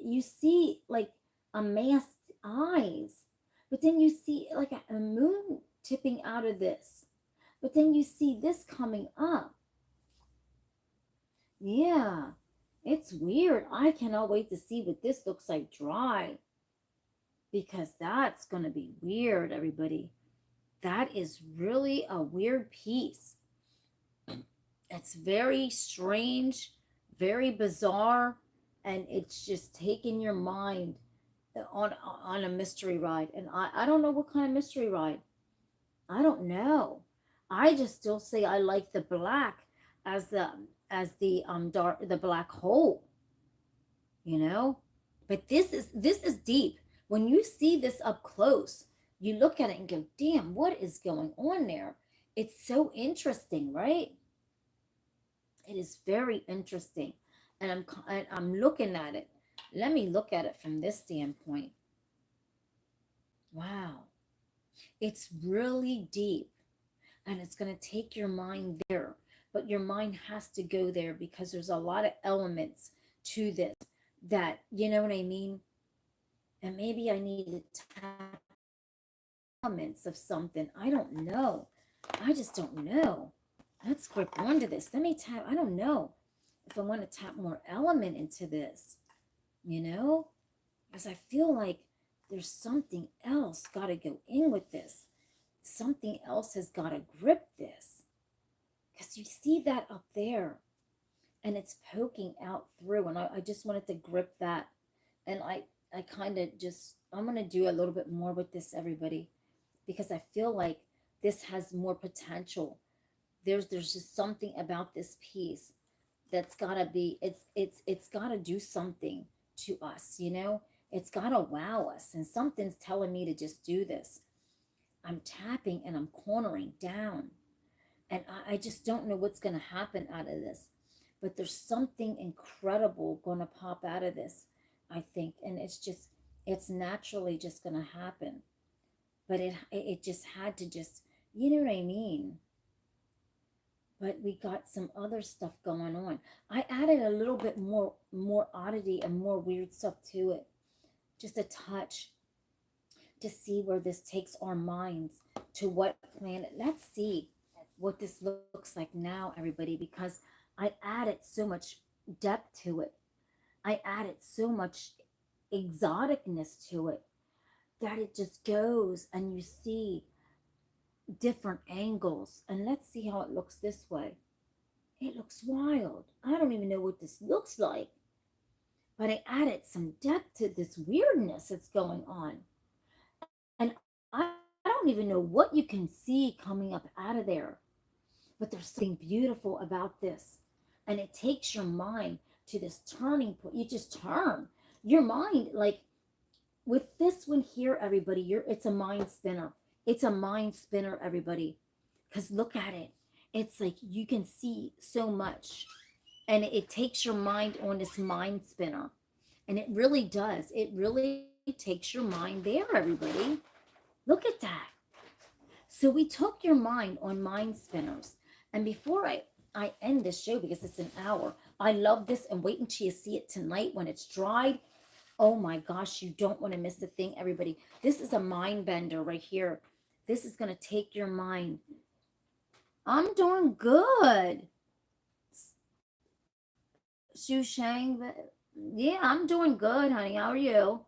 you see like a masked eyes, but then you see like a moon tipping out of this, but then you see this coming up. Yeah, it's weird. I cannot wait to see what this looks like dry, because that's going to be weird, everybody. That is really a weird piece. It's very strange, very bizarre, and it's just taking your mind on a mystery ride. And I don't know what kind of mystery ride. I don't know. I just still say I like the black as the dark, the black hole, you know? But this is deep. When you see this up close, you look at it and go, "Damn, what is going on there?" It's so interesting, right? It is very interesting. And I'm looking at it. Let me look at it from this standpoint. Wow. It's really deep, and it's going to take your mind there. But your mind has to go there, because there's a lot of elements to this that, you know what I mean? And maybe I need to tap elements of something. I don't know. I just don't know. Let's grip onto this. Let me tap. I don't know if I want to tap more element into this, you know? Because I feel like there's something else got to go in with this. Something else has got to grip this. Because you see that up there, and it's poking out through, and I just wanted to grip that. And I kind of just, I'm going to do a little bit more with this, everybody, because I feel like this has more potential. There's just something about this piece that's gotta be, it's gotta do something to us, you know? It's gotta wow us, and something's telling me to just do this. I'm tapping and I'm cornering down, and I just don't know what's gonna happen out of this, but there's something incredible gonna pop out of this, I think, and it's naturally just gonna happen. But it just had to just, you know what I mean? But we got some other stuff going on. I added a little bit more oddity and more weird stuff to it, just a touch, to see where this takes our minds, to what planet. Let's see what this looks like now, everybody, because I added so much depth to it. I added so much exoticness to it, that it just goes and you see different angles. And let's see how it looks this way. It looks wild. I don't even know what this looks like, but I added some depth to this weirdness that's going on. And I don't even know what you can see coming up out of there, but there's something beautiful about this. And it takes your mind to this turning point. You just turn your mind, like with this one here, everybody, it's a mind spinner. It's a mind spinner, everybody. Because look at it. It's like you can see so much. And it takes your mind on this mind spinner. And it really does. It really takes your mind there, everybody. Look at that. So we took your mind on mind spinners. And before I end this show, because it's an hour, I love this, and wait until you see it tonight when it's dried. Oh my gosh, you don't want to miss a thing, everybody. This is a mind bender right here. This is going to take your mind. I'm doing good. Shu Shang, yeah, I'm doing good, honey. How are you?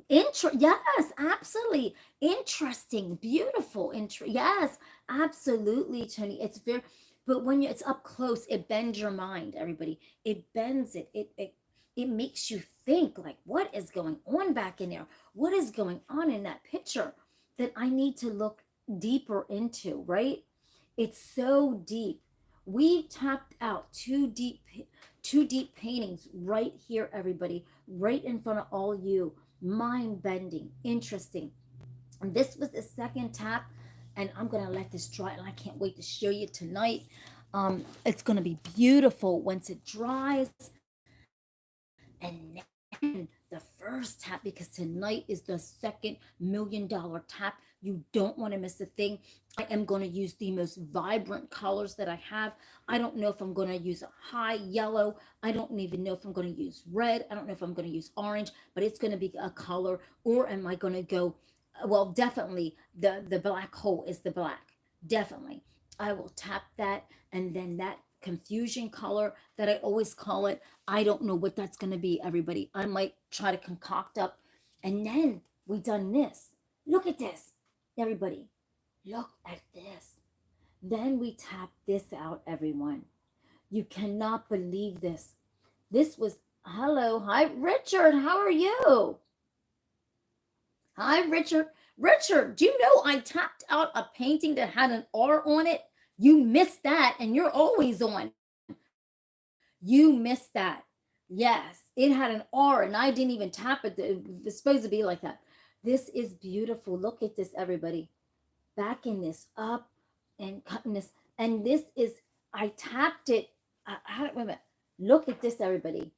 Yes, absolutely. Interesting, beautiful. Yes, absolutely, Tony. It's very, but when it's up close, it bends your mind, everybody. It bends it. It makes you think, like, what is going on back in there? What is going on in that picture that I need to look deeper into, right? It's so deep. We tapped out two deep paintings right here, everybody, right in front of all you. Mind bending, interesting. And this was the second tap, and I'm gonna let this dry, and I can't wait to show you tonight. It's gonna be beautiful once it dries. And then the first tap, because tonight is the $2 million tap. You don't want to miss a thing. I am going to use the most vibrant colors that I have. I don't know if I'm going to use a high yellow. I don't even know if I'm going to use red. I don't know if I'm going to use orange, but it's going to be a color. Or am I going to go, well, definitely the black hole is the black. Definitely. I will tap that, and then that confusion color that I always call it, I don't know what that's going to be, everybody. I might try to concoct up. And then we done this. Look at this, everybody. Look at this. Then we tap this out, everyone. You cannot believe this. This was, hello, hi, Richard. How are you? Hi, Richard. Richard, do you know I tapped out a painting that had an R on it? You missed that, and you're always on. You missed that. Yes, it had an R, and I didn't even tap it. It's supposed to be like that. This is beautiful. Look at this, everybody. Backing this up and cutting this. And this is, I tapped it. Wait a minute. Look at this, everybody.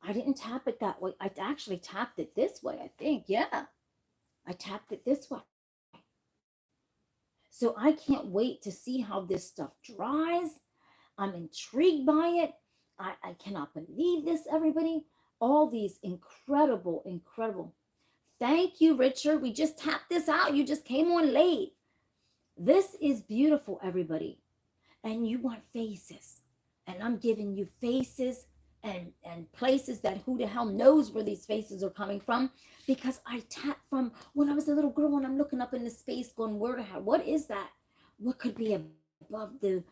I didn't tap it that way. I actually tapped it this way, I think. Yeah. I tapped it this way. So I can't wait to see how this stuff dries. I'm intrigued by it. I cannot believe this, everybody. All these incredible, incredible. Thank you, Richard. We just tapped this out. You just came on late. This is beautiful, everybody. And you want faces. And I'm giving you faces and places that who the hell knows where these faces are coming from, because I tapped from when I was a little girl, and I'm looking up into space going, where the hell, what is that? What could be above the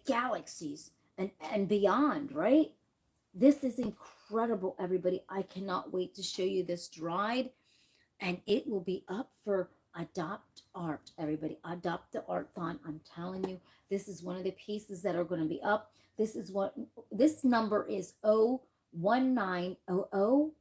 galaxies and beyond, right? This is incredible, everybody. I cannot wait to show you this dried, and it will be up for Adopt Art, everybody. Adopt the Art-thon. I'm telling you, this is one of the pieces that are going to be up. This number is 01900,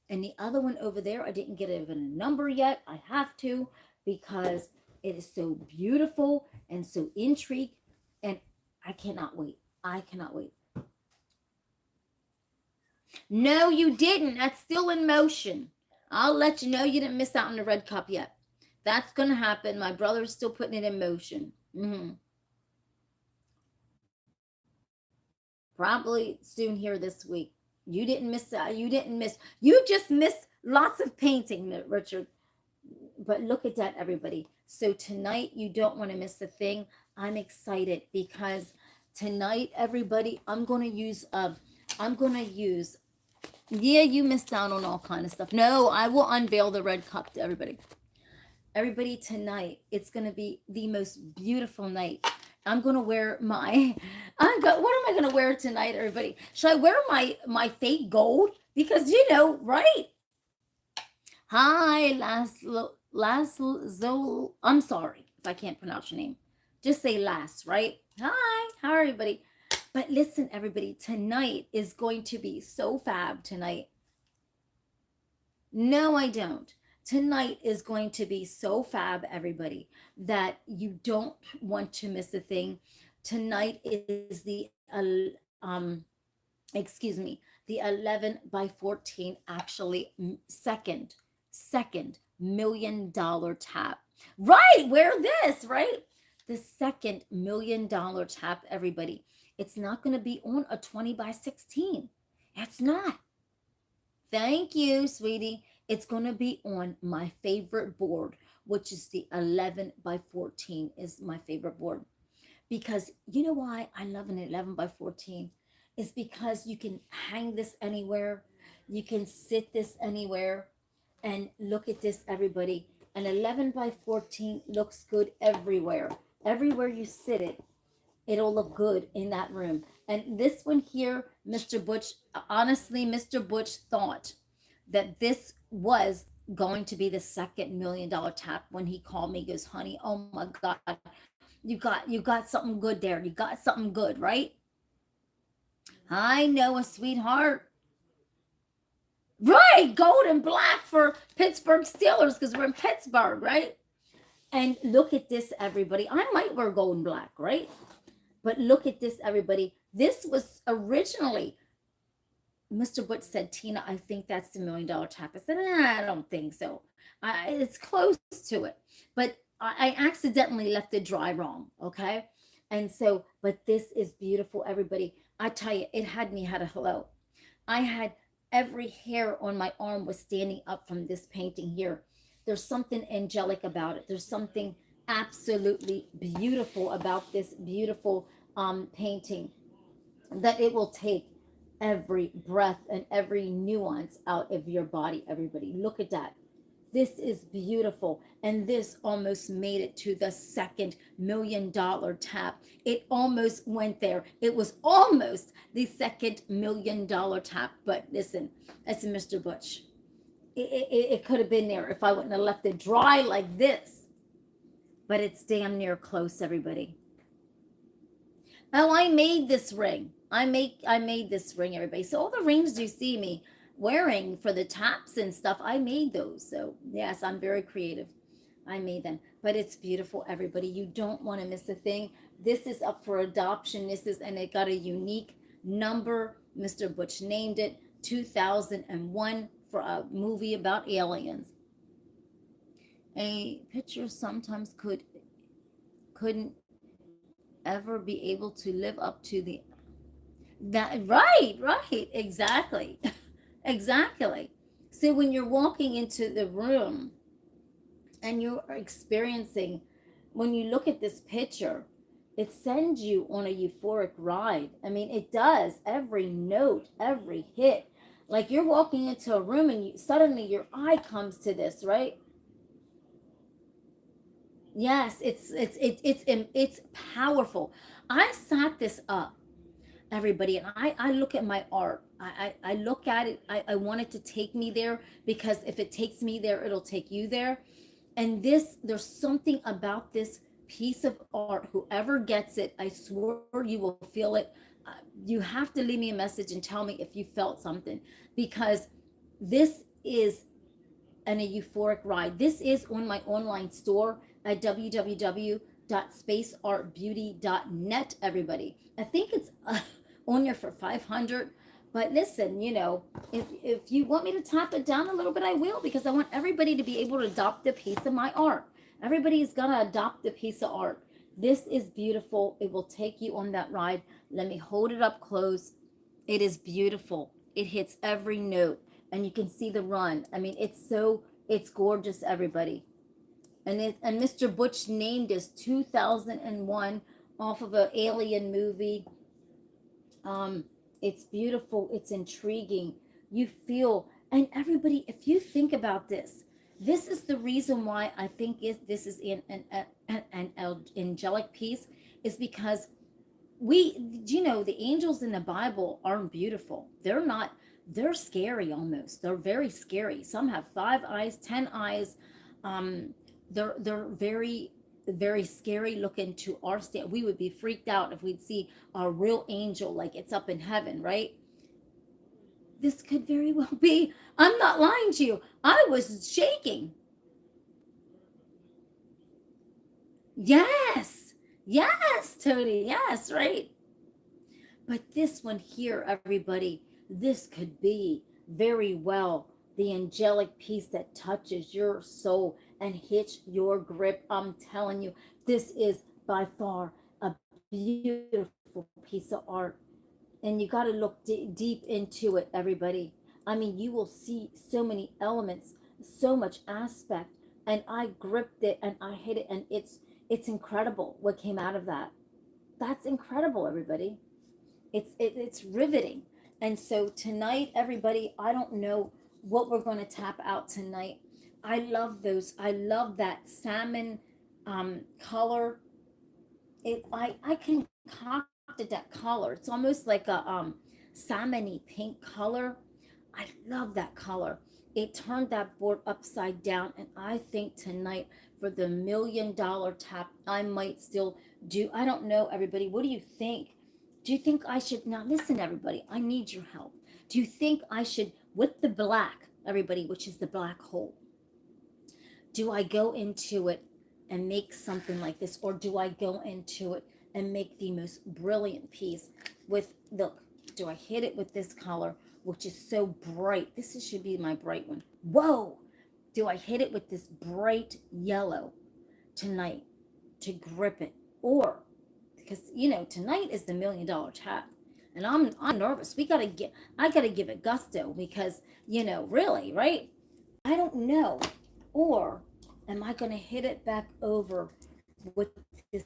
and the other one over there, I didn't get even a number yet. I have to, because it is so beautiful and so intrigued, and I cannot wait. I cannot wait. No, you didn't. That's still in motion. I'll let you know you didn't miss out on the red cup yet. That's going to happen. My brother's still putting it in motion. Probably soon here this week. You didn't miss that. You just missed lots of painting, Richard. But look at that, everybody. So tonight, you don't want to miss a thing. I'm excited because tonight, everybody, I'm going to use, yeah, you missed out on all kind of stuff. No, I will unveil the red cup to everybody. Everybody, tonight, it's going to be the most beautiful night. I'm going to wear what am I going to wear tonight, everybody? Should I wear my fake gold? Because, right? Hi, Laszlo, I'm sorry if I can't pronounce your name. Just say Las, right? Hi, how are everybody? But listen, everybody, tonight is going to be so fab tonight. No, I don't. Tonight is going to be so fab, everybody, that you don't want to miss a thing. Tonight is the excuse me, the 11 by 14, actually second $1 million tap. Right, wear this, right? The second $1 million tap, everybody. It's not going to be on a 20 by 16. It's not. Thank you, sweetie. It's going to be on my favorite board, which is the 11 by 14 is my favorite board. Because you know why I love an 11 by 14 is because you can hang this anywhere. You can sit this anywhere, and look at this, everybody. An 11 by 14 looks good everywhere. Everywhere you sit it, it'll look good in that room. And this one here, Mr. Butch, honestly, Mr. Butch thought that this was going to be the second $1 million tap when he called me. He goes, honey, oh my God, you got something good there. You got something good, right? I know, a sweetheart. Right, gold and black for Pittsburgh Steelers because we're in Pittsburgh, right? And look at this, everybody. I might wear gold and black, right? But look at this, everybody. This was originally, Mr. Butch said, Tina, I think that's the $1 million tap. I said, I don't think so. It's close to it. But I accidentally left it dry wrong, okay? And so, but this is beautiful, everybody. I tell you, it had me had a hello. I had every hair on my arm was standing up from this painting here. There's something angelic about it. There's something absolutely beautiful about this beautiful painting, that it will take every breath and every nuance out of your body, everybody. Look at that. This is beautiful. And this almost made it to the second $1 million tap. It almost went there. It was almost the second $1 million tap. But listen, that's Mr. Butch. It could have been there if I wouldn't have left it dry like this. But it's damn near close, everybody. Oh, I made this ring. I made this ring, everybody. So all the rings you see me wearing for the taps and stuff, I made those. So yes, I'm very creative. I made them. But it's beautiful, everybody. You don't want to miss a thing. This is up for adoption. And it got a unique number. Mr. Butch named it 2001 for a movie about aliens. A picture sometimes couldn't ever be able to live up to the that right, exactly. Exactly. So when you're walking into the room and you're experiencing, when you look at this picture, it sends you on a euphoric ride. I mean, it does. Every note, every hit, like you're walking into a room and suddenly your eye comes to this, right? Yes, it's powerful. I sat this up, everybody, and I look at my art. I look at it. I want it to take me there, because if it takes me there, it'll take you there. And there's something about this piece of art. Whoever gets it, I swear you will feel it. You have to leave me a message and tell me if you felt something, because this is a euphoric ride. This is on my online store at www.spaceartbeauty.net, everybody. I think it's on there for 500. But listen, if you want me to tap it down a little bit, I will, because I want everybody to be able to adopt a piece of my art. Everybody's gonna adopt a piece of art. This is beautiful. It will take you on that ride. Let me hold it up close. It is beautiful. It hits every note, and you can see the run. I mean, it's gorgeous, everybody. And Mr. Butch named this 2001 off of an alien movie. It's beautiful. It's intriguing. You feel, and everybody, if you think about this, this is the reason why I think this is an angelic piece, is because the angels in the Bible aren't beautiful. They're not. They're scary almost. They're very scary. Some have 5 eyes, 10 eyes. They're very. very scary looking to our stand. We would be freaked out if we'd see a real angel like it's up in heaven, right? This could very well be. I'm not lying to you. I was shaking. Yes. Yes, Tony. Yes, right. But this one here, everybody, this could be very well the angelic piece that touches your soul and hits your grip. I'm telling you, this is by far a beautiful piece of art. And you got to look deep into it, everybody. I mean, you will see so many elements, so much aspect. And I gripped it and I hit it, and it's incredible what came out of that. That's incredible, everybody. It's riveting. And so tonight, everybody, I don't know what we're going to tap out tonight. I love those. I love that salmon color. I concocted that color. It's almost like a salmony pink color. I love that color. It turned that board upside down, and I think tonight for the $1 million tap, I might still do. I don't know, everybody. What do you think? Do you think I should now listen, everybody? I need your help. Do you think I should, with the black, everybody, which is the black hole? Do I go into it and make something like this, or do I go into it and make the most brilliant piece with, look, do I hit it with this color, which is so bright? Should be my bright one. Whoa! Do I hit it with this bright yellow tonight to grip it? Or, because, tonight is the $1 million tap. And I'm nervous. I gotta give it gusto because, really, right? I don't know. Or am I going to hit it back over with this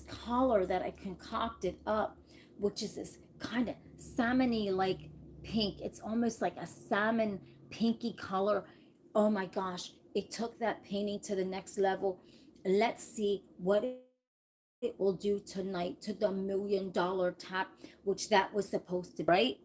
color that I concocted up, which is this kind of salmony like pink? It's almost like a salmon pinky color. Oh my gosh, it took that painting to the next level. Let's see what it will do tonight to the $1 million tap, which that was supposed to be, right?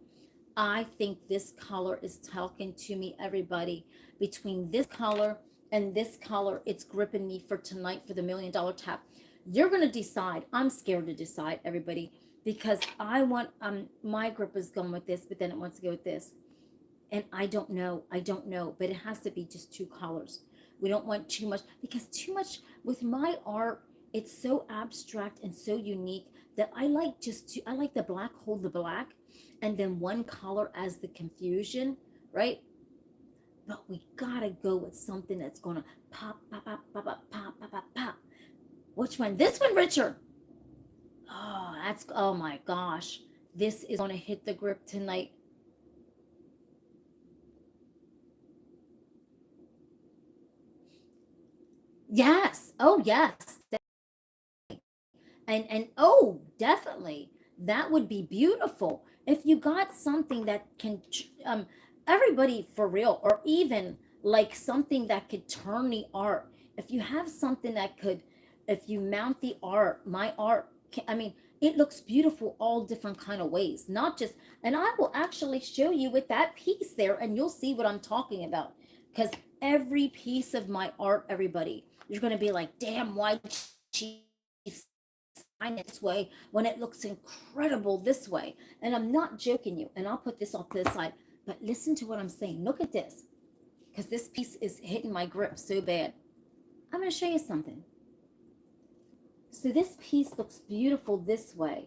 I think this color is talking to me, everybody. Between this color and this color, it's gripping me for tonight for the $1 million tap. You're going to decide. I'm scared to decide, everybody, because I want, my grip is going with this, but then it wants to go with this. And I don't know, but it has to be just two colors. We don't want too much, because too much with my art, it's so abstract and so unique that I like I like the black, hold the black, and then one color as the confusion, right? But we gotta go with something that's gonna pop, pop, pop, pop, pop, pop, pop, pop, pop. Which one? This one, Richard. Oh my gosh. This is gonna hit the grip tonight. Yes. Oh, yes. And oh, definitely. That would be beautiful. If you got something that can, everybody for real, or even like something that could turn the art. If you have something that could, if you mount the art, my art, I mean, it looks beautiful all different kind of ways, not just, and I will actually show you with that piece there, and you'll see what I'm talking about. Because every piece of my art, everybody, you're going to be like, damn, why she this way when it looks incredible this way. And I'm not joking you, and I'll put this off to the side, but listen to what I'm saying. Look at this, because this piece is hitting my grip so bad. I'm going to show you something. So this piece looks beautiful this way,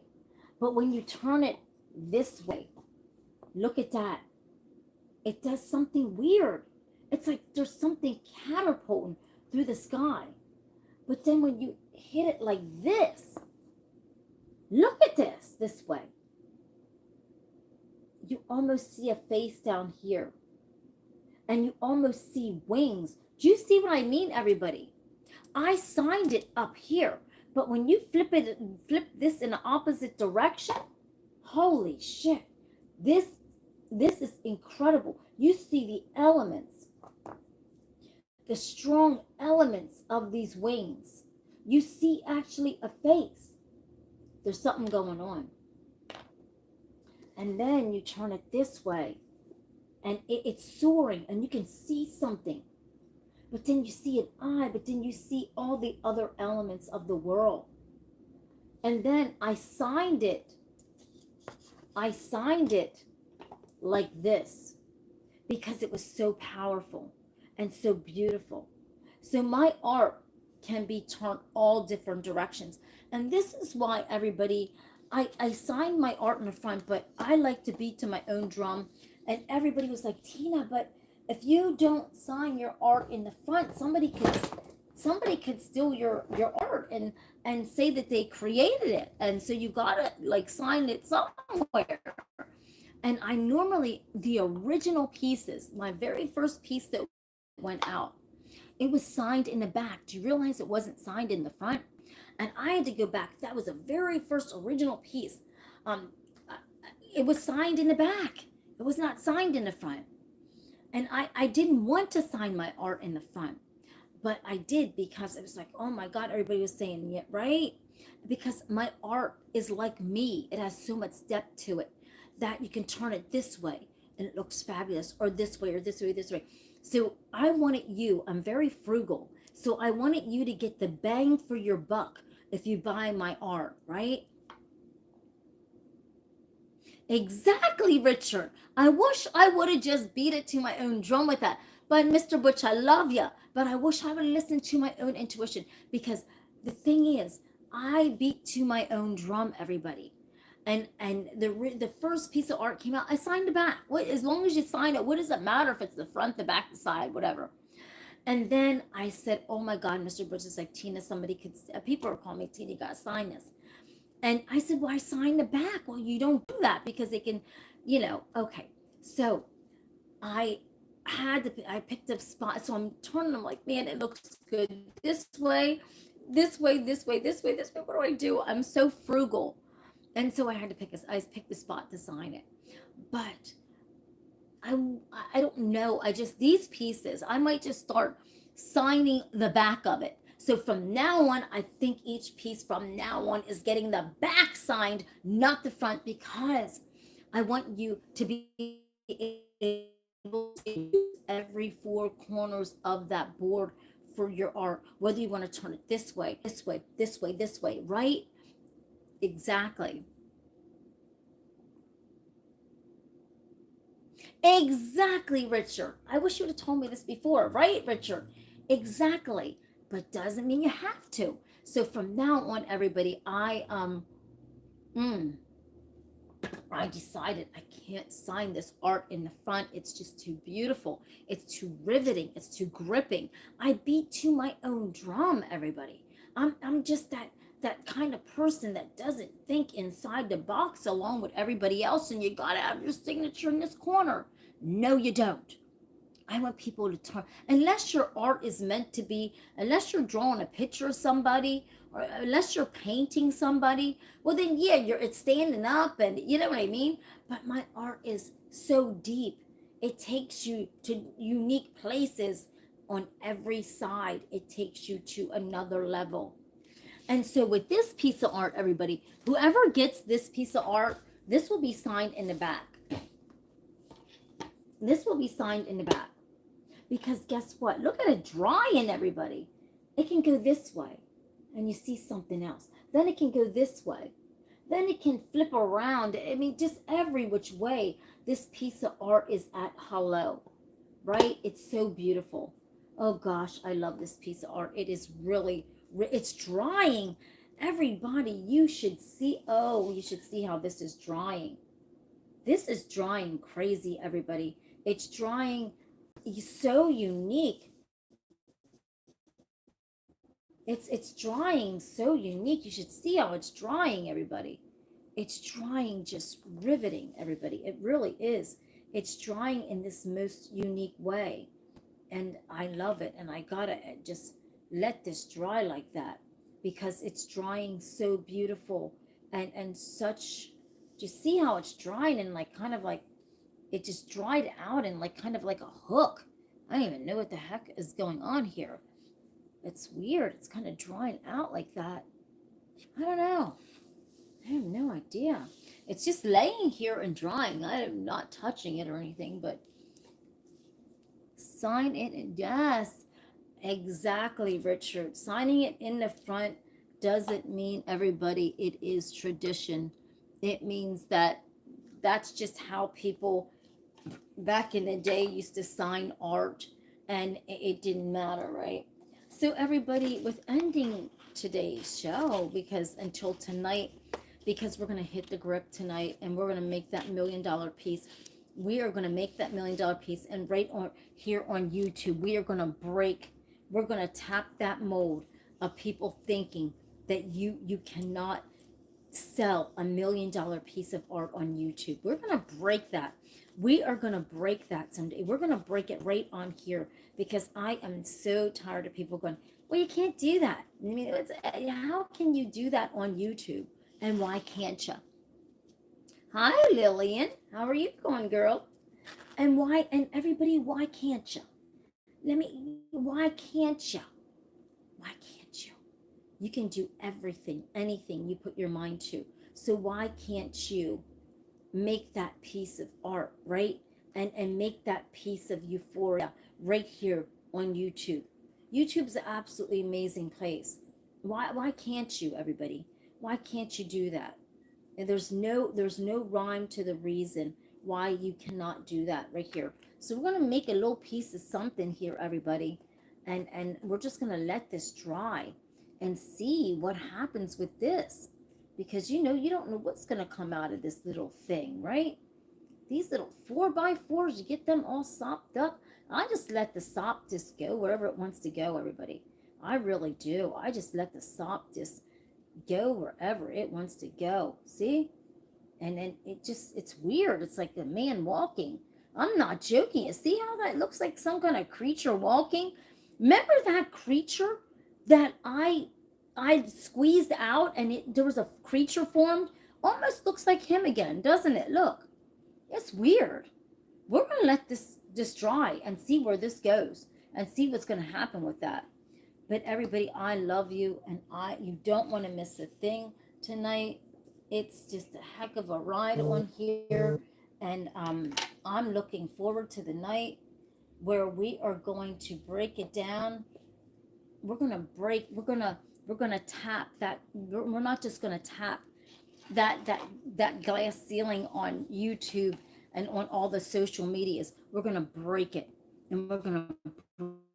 but when you turn it this way, look at that. It does something weird. It's like there's something catapulting through the sky. But then when you hit it like this, look at this way. You almost see a face down here. And you almost see wings. Do you see what I mean, everybody? I signed it up here. But when you flip this in the opposite direction, holy shit. This is incredible. You see the elements, the strong elements of these wings. You see actually a face. There's something going on. And then you turn it this way, and it's soaring, and you can see something. but then you see an eye, but then you see all the other elements of the world. And then I signed it like this because it was so powerful and so beautiful. So my art can be turned all different directions. And this is why everybody, I signed my art in the front, but I like to beat to my own drum. And everybody was like, Tina, but if you don't sign your art in the front, somebody could steal your art and say that they created it. And so you gotta like sign it somewhere. And I normally, the original pieces, my very first piece that went out, it was signed in the back. Do you realize it wasn't signed in the front? And I had to go back. That was the very first original piece. Um, it was signed in the back. It was not signed in the front. And I didn't want to sign my art in the front, but I did because it was like, oh my God, everybody was saying it, right? Because my art is like me. It has so much depth to it that you can turn it this way and it looks fabulous, or this way, or this way, or this way. So I wanted you, I'm very frugal. So I wanted you to get the bang for your buck if you buy my art, right? Exactly, Richard. I wish I would have just beat it to my own drum with that. But Mr. Butch, I love you. But I wish I would have listened to my own intuition, because the thing is, I beat to my own drum, everybody. And the first piece of art came out. I signed the back. What, as long as you sign it, what does it matter if it's the front, the back, the side, whatever? And then I said, oh my God, Mr. Butch is like, Tina, somebody could, people are calling me, Tina, you gotta sign this. And I said, well, I signed the back. Well, you don't do that because they can, okay. So I I picked up spots. So I'm turning them like, man, it looks good this way, this way, this way, this way, this way. What do I do? I'm so frugal. And so I picked the spot to sign it. But I, I don't know. These pieces, I might just start signing the back of it. So from now on, I think each piece from now on is getting the back signed, not the front, because I want you to be able to use every four corners of that board for your art, whether you want to turn it this way, this way, this way, this way, right? Exactly. Exactly, Richard. I wish you would have told me this before, right, Richard? Exactly. But doesn't mean you have to. So from now on, everybody, mm, I decided I can't sign this art in the front. It's just too beautiful. It's too riveting. It's too gripping. I beat to my own drum, everybody. I'm just that kind of person that doesn't think inside the box along with everybody else, and you gotta have your signature in this corner. No, you don't. I want people to turn, unless your art is meant to be, unless you're drawing a picture of somebody, or unless you're painting somebody, well then yeah, it's standing up, and you know what I mean. But my art is so deep. It takes you to unique places on every side. It takes you to another level. And so with this piece of art, everybody, whoever gets this piece of art, this will be signed in the back. This will be signed in the back. Because guess what? Look at it drying, everybody. It can go this way, and you see something else. Then it can go this way. Then it can flip around. I mean, just every which way this piece of art is at hello, right? It's so beautiful. Oh gosh, I love this piece of art. It is really, it's drying. Everybody, you should see, oh, you should see how this is drying. This is drying crazy, everybody. It's drying so unique. It's drying so unique. You should see how it's drying, everybody. It's drying just riveting, everybody. It really is. It's drying in this most unique way. And I love it. And I gotta just let this dry like that, because it's drying so beautiful and such. Do you see how it's drying, and like kind of like it just dried out and like kind of like a hook. I don't even know what the heck is going on here. It's weird. It's kind of drying out like that. I don't know. I have no idea. It's just laying here and drying. I'm not touching it or anything, but sign it. And yes. Exactly, Richard. Signing it in the front doesn't mean, everybody, it is tradition. It means that that's just how people back in the day used to sign art, and it didn't matter, right? So everybody, with ending today's show, because until tonight, because we're going to hit the grip tonight and we're going to make that $1 million piece. We are going to make that $1 million piece, and right on here on YouTube, we are going to break, we're going to tap that mold of people thinking that you cannot sell $1 million piece of art on YouTube. We're going to break that. We are going to break that someday. We're going to break it right on here, because I am so tired of people going, well, you can't do that. I mean, how can you do that on YouTube? And why can't you? Hi, Lillian. How are you going, girl? And why, and everybody, why can't you? Why can't you? Why can't you? You can do everything, anything you put your mind to. So why can't you make that piece of art, right? And make that piece of euphoria right here on YouTube. YouTube's an absolutely amazing place. Why can't you, everybody? Why can't you do that? And there's no rhyme to the reason why you cannot do that right here. So we're gonna make a little piece of something here, everybody, and we're just gonna let this dry and see what happens with this, because you don't know what's gonna come out of this little thing, right? These little 4x4s, you get them all sopped up. I just let the sop disc go wherever it wants to go, everybody. I really do. I just let the sop disc go wherever it wants to go. See? And then it's weird. It's like a man walking. I'm not joking. You see how that looks like some kind of creature walking? Remember that creature that I squeezed out, and there was a creature formed? Almost looks like him again, doesn't it? Look. It's weird. We're going to let this dry and see where this goes and see what's going to happen with that. But everybody, I love you, and you don't want to miss a thing tonight. It's just a heck of a ride on here, and I'm looking forward to the night where we are going to break it down. We're gonna tap that. We're not just gonna tap that glass ceiling on YouTube and on all the social medias. We're gonna break it, and we're gonna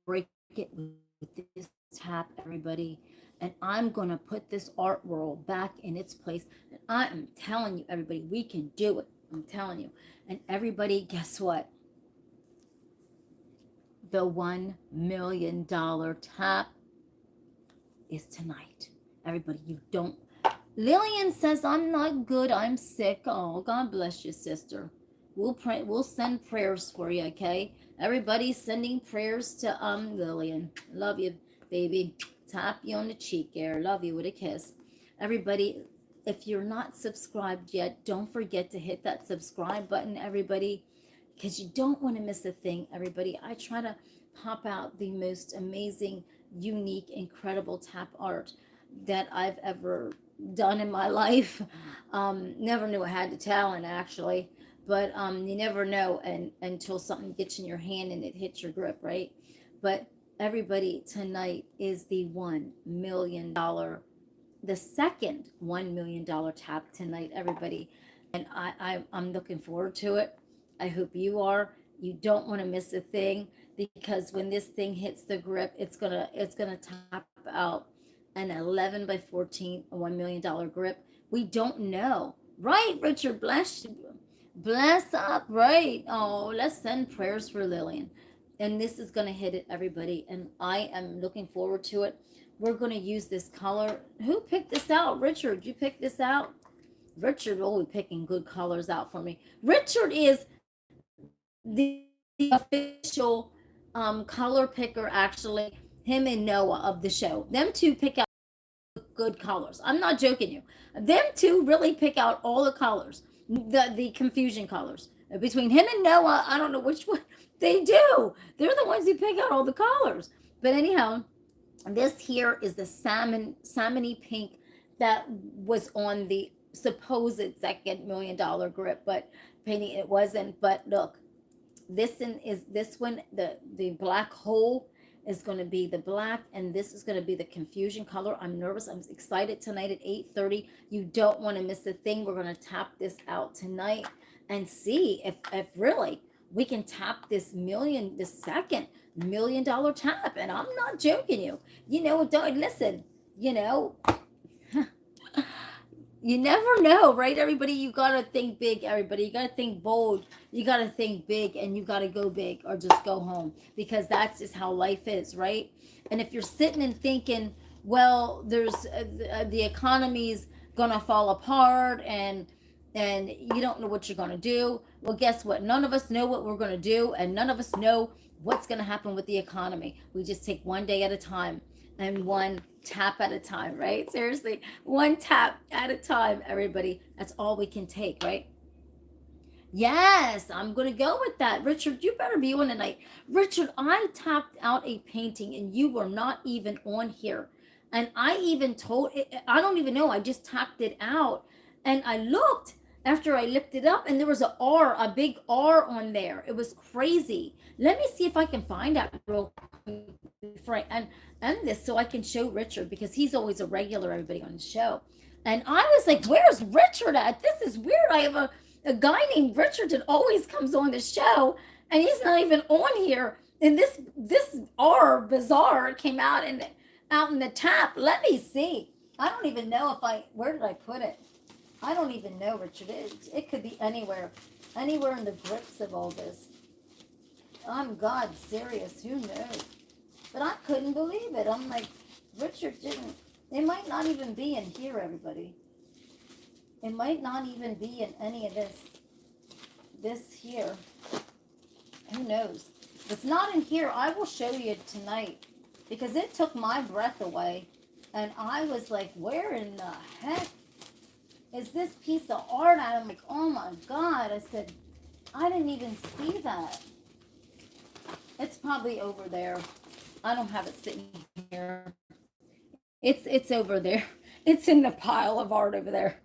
break it with this tap, everybody. And I'm gonna put this art world back in its place. And I am telling you, everybody, we can do it. I'm telling you. And everybody, guess what? The $1 million tap is tonight. Everybody, you don't. Lillian says, I'm not good. I'm sick. Oh, God bless you, sister. We'll pray. We'll send prayers for you, okay? Everybody's sending prayers to Lillian. Love you, baby. Tap you on the cheek there. Love you with a kiss. Everybody, if you're not subscribed yet, don't forget to hit that subscribe button, everybody, because you don't want to miss a thing, everybody. I try to pop out the most amazing, unique, incredible tap art that I've ever done in my life. Never knew I had the talent, actually, but you never know until something gets in your hand and it hits your grip, right? But everybody, tonight is the $1 million, the second $1 million tap tonight, everybody, and I'm looking forward to it. I hope you are. You don't want to miss a thing, because when this thing hits the grip, it's gonna tap out an 11 by 14 $1 million grip. We don't know, right, Richard? Bless up, right? Oh, let's send prayers for Lillian. And this is gonna hit it, everybody, and I am looking forward to it. We're gonna use this color. Who picked this out? Richard, you picked this out? Richard always picking good colors out for me. Richard is the official color picker, actually. Him and Noah of the show. Them two pick out good colors. I'm not joking you. Them two really pick out all the colors, the confusion colors. Between him and Noah, I don't know which one they do. They're the ones who pick out all the colors. But anyhow, this here is the salmony pink that was on the supposed second $1 million grip, but painting it wasn't. But look, this one is this one, the black hole is going to be the black, and this is going to be the confusion color. I'm nervous. I'm excited tonight at 8:30. You don't want to miss a thing. We're going to tap this out tonight and see if really we can tap this second $1 million tap. And I'm not joking you. Don't listen, you know, you never know, right? Everybody, you got to think big, everybody. You got to think bold. You got to think big, and you got to go big or just go home, because that's just how life is, right? And if you're sitting and thinking, well, there's the economy's going to fall apart, and you don't know what you're going to do. Well, guess what? None of us know what we're going to do, and none of us know what's going to happen with the economy. We just take one day at a time and one tap at a time, right? Seriously, one tap at a time, everybody. That's all we can take, right? Yes, I'm going to go with that. Richard, you better be on tonight. Richard, I tapped out a painting and you were not even on here. And I even told, I don't even know, I just tapped it out. And I looked after I lifted up, and there was a big R on there. It was crazy. Let me see if I can find out real quick before I end this, so I can show Richard, because he's always a regular, everybody, on the show. And I was like, where's Richard at? This is weird. I have a guy named Richard that always comes on the show, and he's not even on here. And this R bizarre came out in the tap. Let me see. I don't even know where did I put it? I don't even know, Richard. It could be anywhere in the grips of all this. I'm God serious. Who knows? But I couldn't believe it. I'm like, Richard didn't. It might not even be in here, everybody. It might not even be in any of this here. Who knows? If it's not in here, I will show you tonight, because it took my breath away. And I was like, where in the heck is this piece of art at? I'm like, oh my God. I said, I didn't even see that. It's probably over there. I don't have it sitting here. It's over there. It's in the pile of art over there.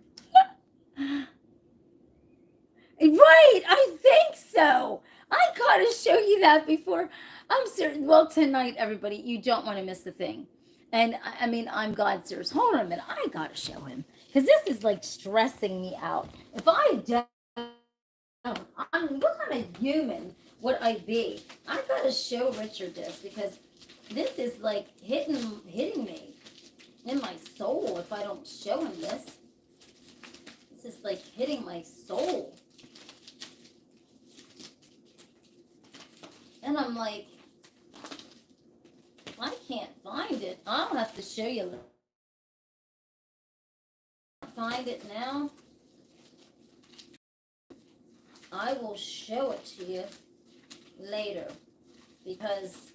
Right, I think so. I gotta show you that before. I'm certain. Well, tonight, everybody, you don't want to miss a thing. And I mean, I'm God serious. Hold on a minute. I gotta show him, because this is like stressing me out. If I don't, what kind of human would I be? I gotta show Richard this, because this is like hitting me in my soul. If I don't show him this, this is like hitting my soul. And I'm like, I can't find it. I'll have to show you. Find it now. I will show it to you later, because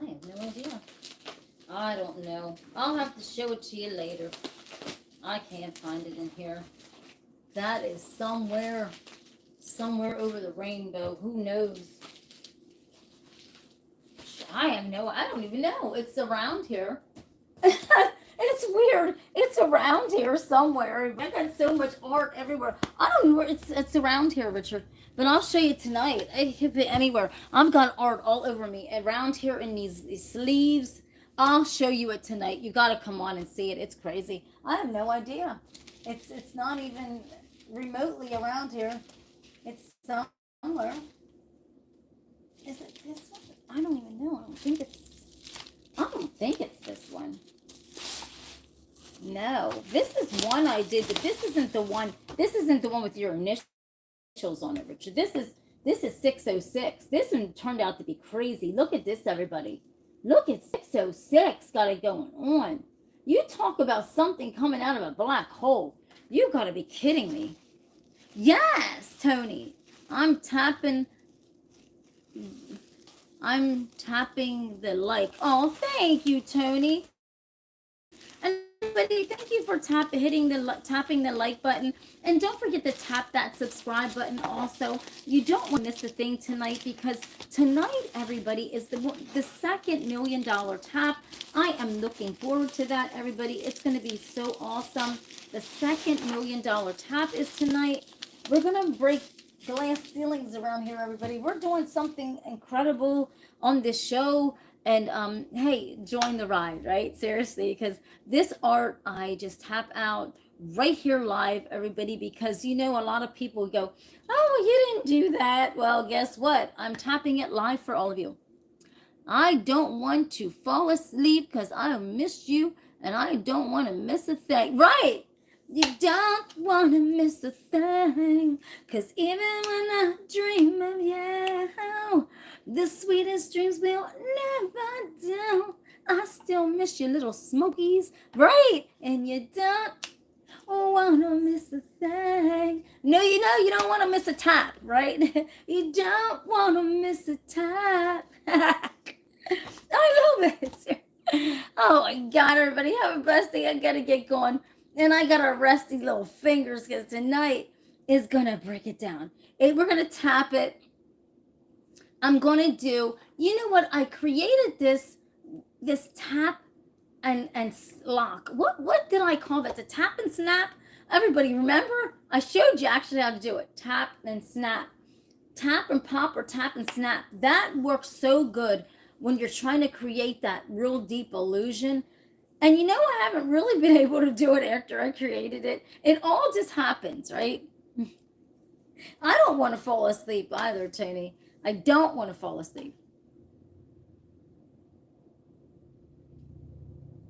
I have no idea. I don't know. I'll have to show it to you later. I can't find it in here. That is somewhere over the rainbow. Who knows? I don't even know. It's around here. It's weird. It's around here somewhere. I got so much art everywhere. I don't know where it's around here, Richard. But I'll show you tonight. It could be anywhere. I've got art all over me. Around here in these sleeves. I'll show you it tonight. You got to come on and see it. It's crazy. I have no idea. It's not even remotely around here. It's somewhere. Is it this one? I don't even know. I don't think it's this one. No, this is one I did, but this isn't the one. This isn't the one with your initials on it, Richard. This is 606. This one turned out to be crazy. Look at this, everybody. Look at 606. Got it going on. You talk about something coming out of a black hole. You got to be kidding me. Yes, Tony. I'm tapping the like. Oh, thank you, Tony. And everybody, thank you for tapping the like button, and don't forget to tap that subscribe button. Also, you don't want to miss a thing tonight, because tonight, everybody, is the second $1,000,000 tap. I am looking forward to that, everybody. It's going to be so awesome. The second $1,000,000 tap is tonight. We're gonna break glass ceilings around here, everybody. We're doing something incredible on this show. And hey, join the ride, right? Seriously, because this art I just tap out right here live, everybody, because a lot of people go, oh, you didn't do that. Well, guess what? I'm tapping it live for all of you. I don't want to fall asleep because I missed you, and I don't want to miss a thing. Right? You don't want to miss a thing, because even when I dream of you, the sweetest dreams will never do. I still miss your little smokies, right? And you don't want to miss a thing. No, you don't want to miss a tap, right? You don't want to miss a tap. I love it. Oh my God, everybody, have a blessed day. I gotta get going. And I got a rusty little fingers, because tonight is gonna break it down. We're gonna tap it. I'm gonna do, you know what? I created this tap and lock. What did I call that? The tap and snap? Everybody remember? I showed you actually how to do it. Tap and snap. Tap and pop, or tap and snap. That works so good when you're trying to create that real deep illusion. And I haven't really been able to do it after I created it. It all just happens, right? I don't want to fall asleep either, Tony. I don't want to fall asleep.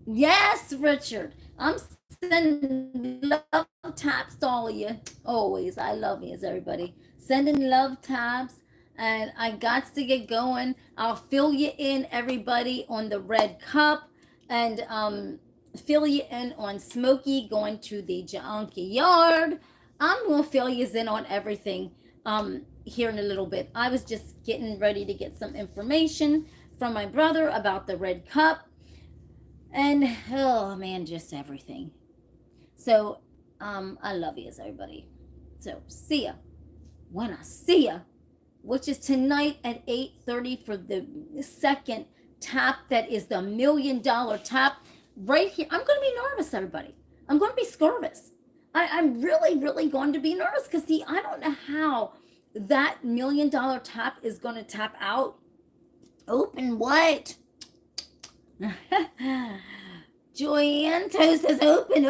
Yes, Richard. I'm sending love taps to all of you. Always. I love you, everybody. Sending love taps. And I got to get going. I'll fill you in, everybody, on the red cup. And fill you in on Smokey going to the junkyard. I'm going to fill you in on everything here in a little bit. I was just getting ready to get some information from my brother about the red cup. And, oh man, just everything. So, I love you, everybody. So, see ya when I see ya, which is tonight at 8:30 for the second tap. That is the $1,000,000 tap right here. I'm going to be nervous, everybody. I'm going to be nervous. I'm really, really going to be nervous, because I don't know how that $1,000,000 tap is going to tap out. Open what? Joanne Toast says open.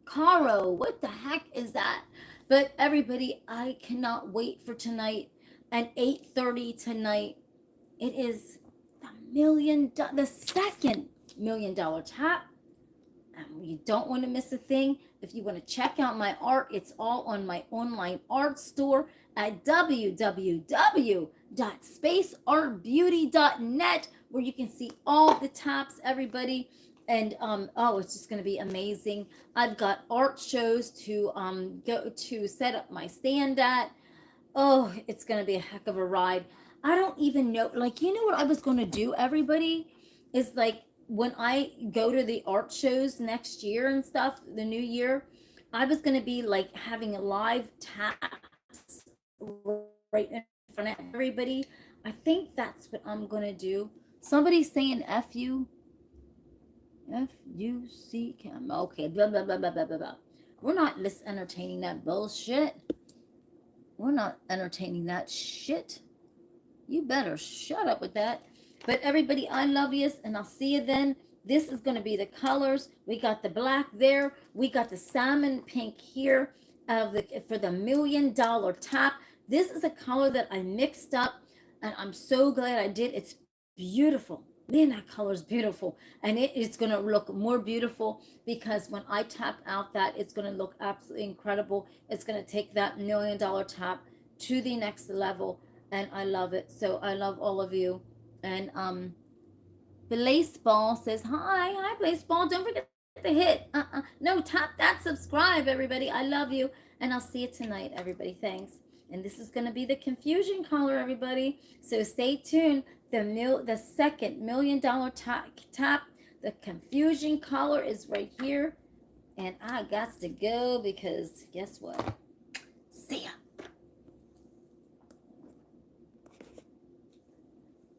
Caro, what the heck is that? But everybody, I cannot wait for tonight at 8:30 tonight. It is the second $1,000,000 tap. You don't want to miss a thing. If you want to check out my art, it's all on my online art store at www.SpaceArtBeauty.net, where you can see all the taps, everybody. And it's just going to be amazing. I've got art shows to go to set up my stand at. Oh, it's going to be a heck of a ride. I don't even know, what I was going to do, everybody, is when I go to the art shows next year and stuff, the new year, I was going to be having a live taps right in front of everybody. I think that's what I'm going to do. Somebody's saying F-U. F-U-C. Okay, blah, blah, blah, blah, blah, blah, blah. We're not entertaining that bullshit. We're not entertaining that shit. You better shut up with that. But everybody, I love you, and I'll see you then. This is going to be the colors. We got the black there. We got the salmon pink here for the $1,000,000 tap. This is a color that I mixed up, and I'm so glad I did. It's beautiful. Man, that color is beautiful. And it's going to look more beautiful, because when I tap out that, it's going to look absolutely incredible. It's going to take that $1,000,000 tap to the next level. And I love it. So I love all of you. And Blaze Ball says, hi Blaze Ball. Don't forget to hit. No, tap that subscribe, everybody. I love you. And I'll see you tonight, everybody. Thanks. And this is going to be the confusion color, everybody. So stay tuned. The second $1,000,000 tap The confusion color is right here. And I got to go because guess what?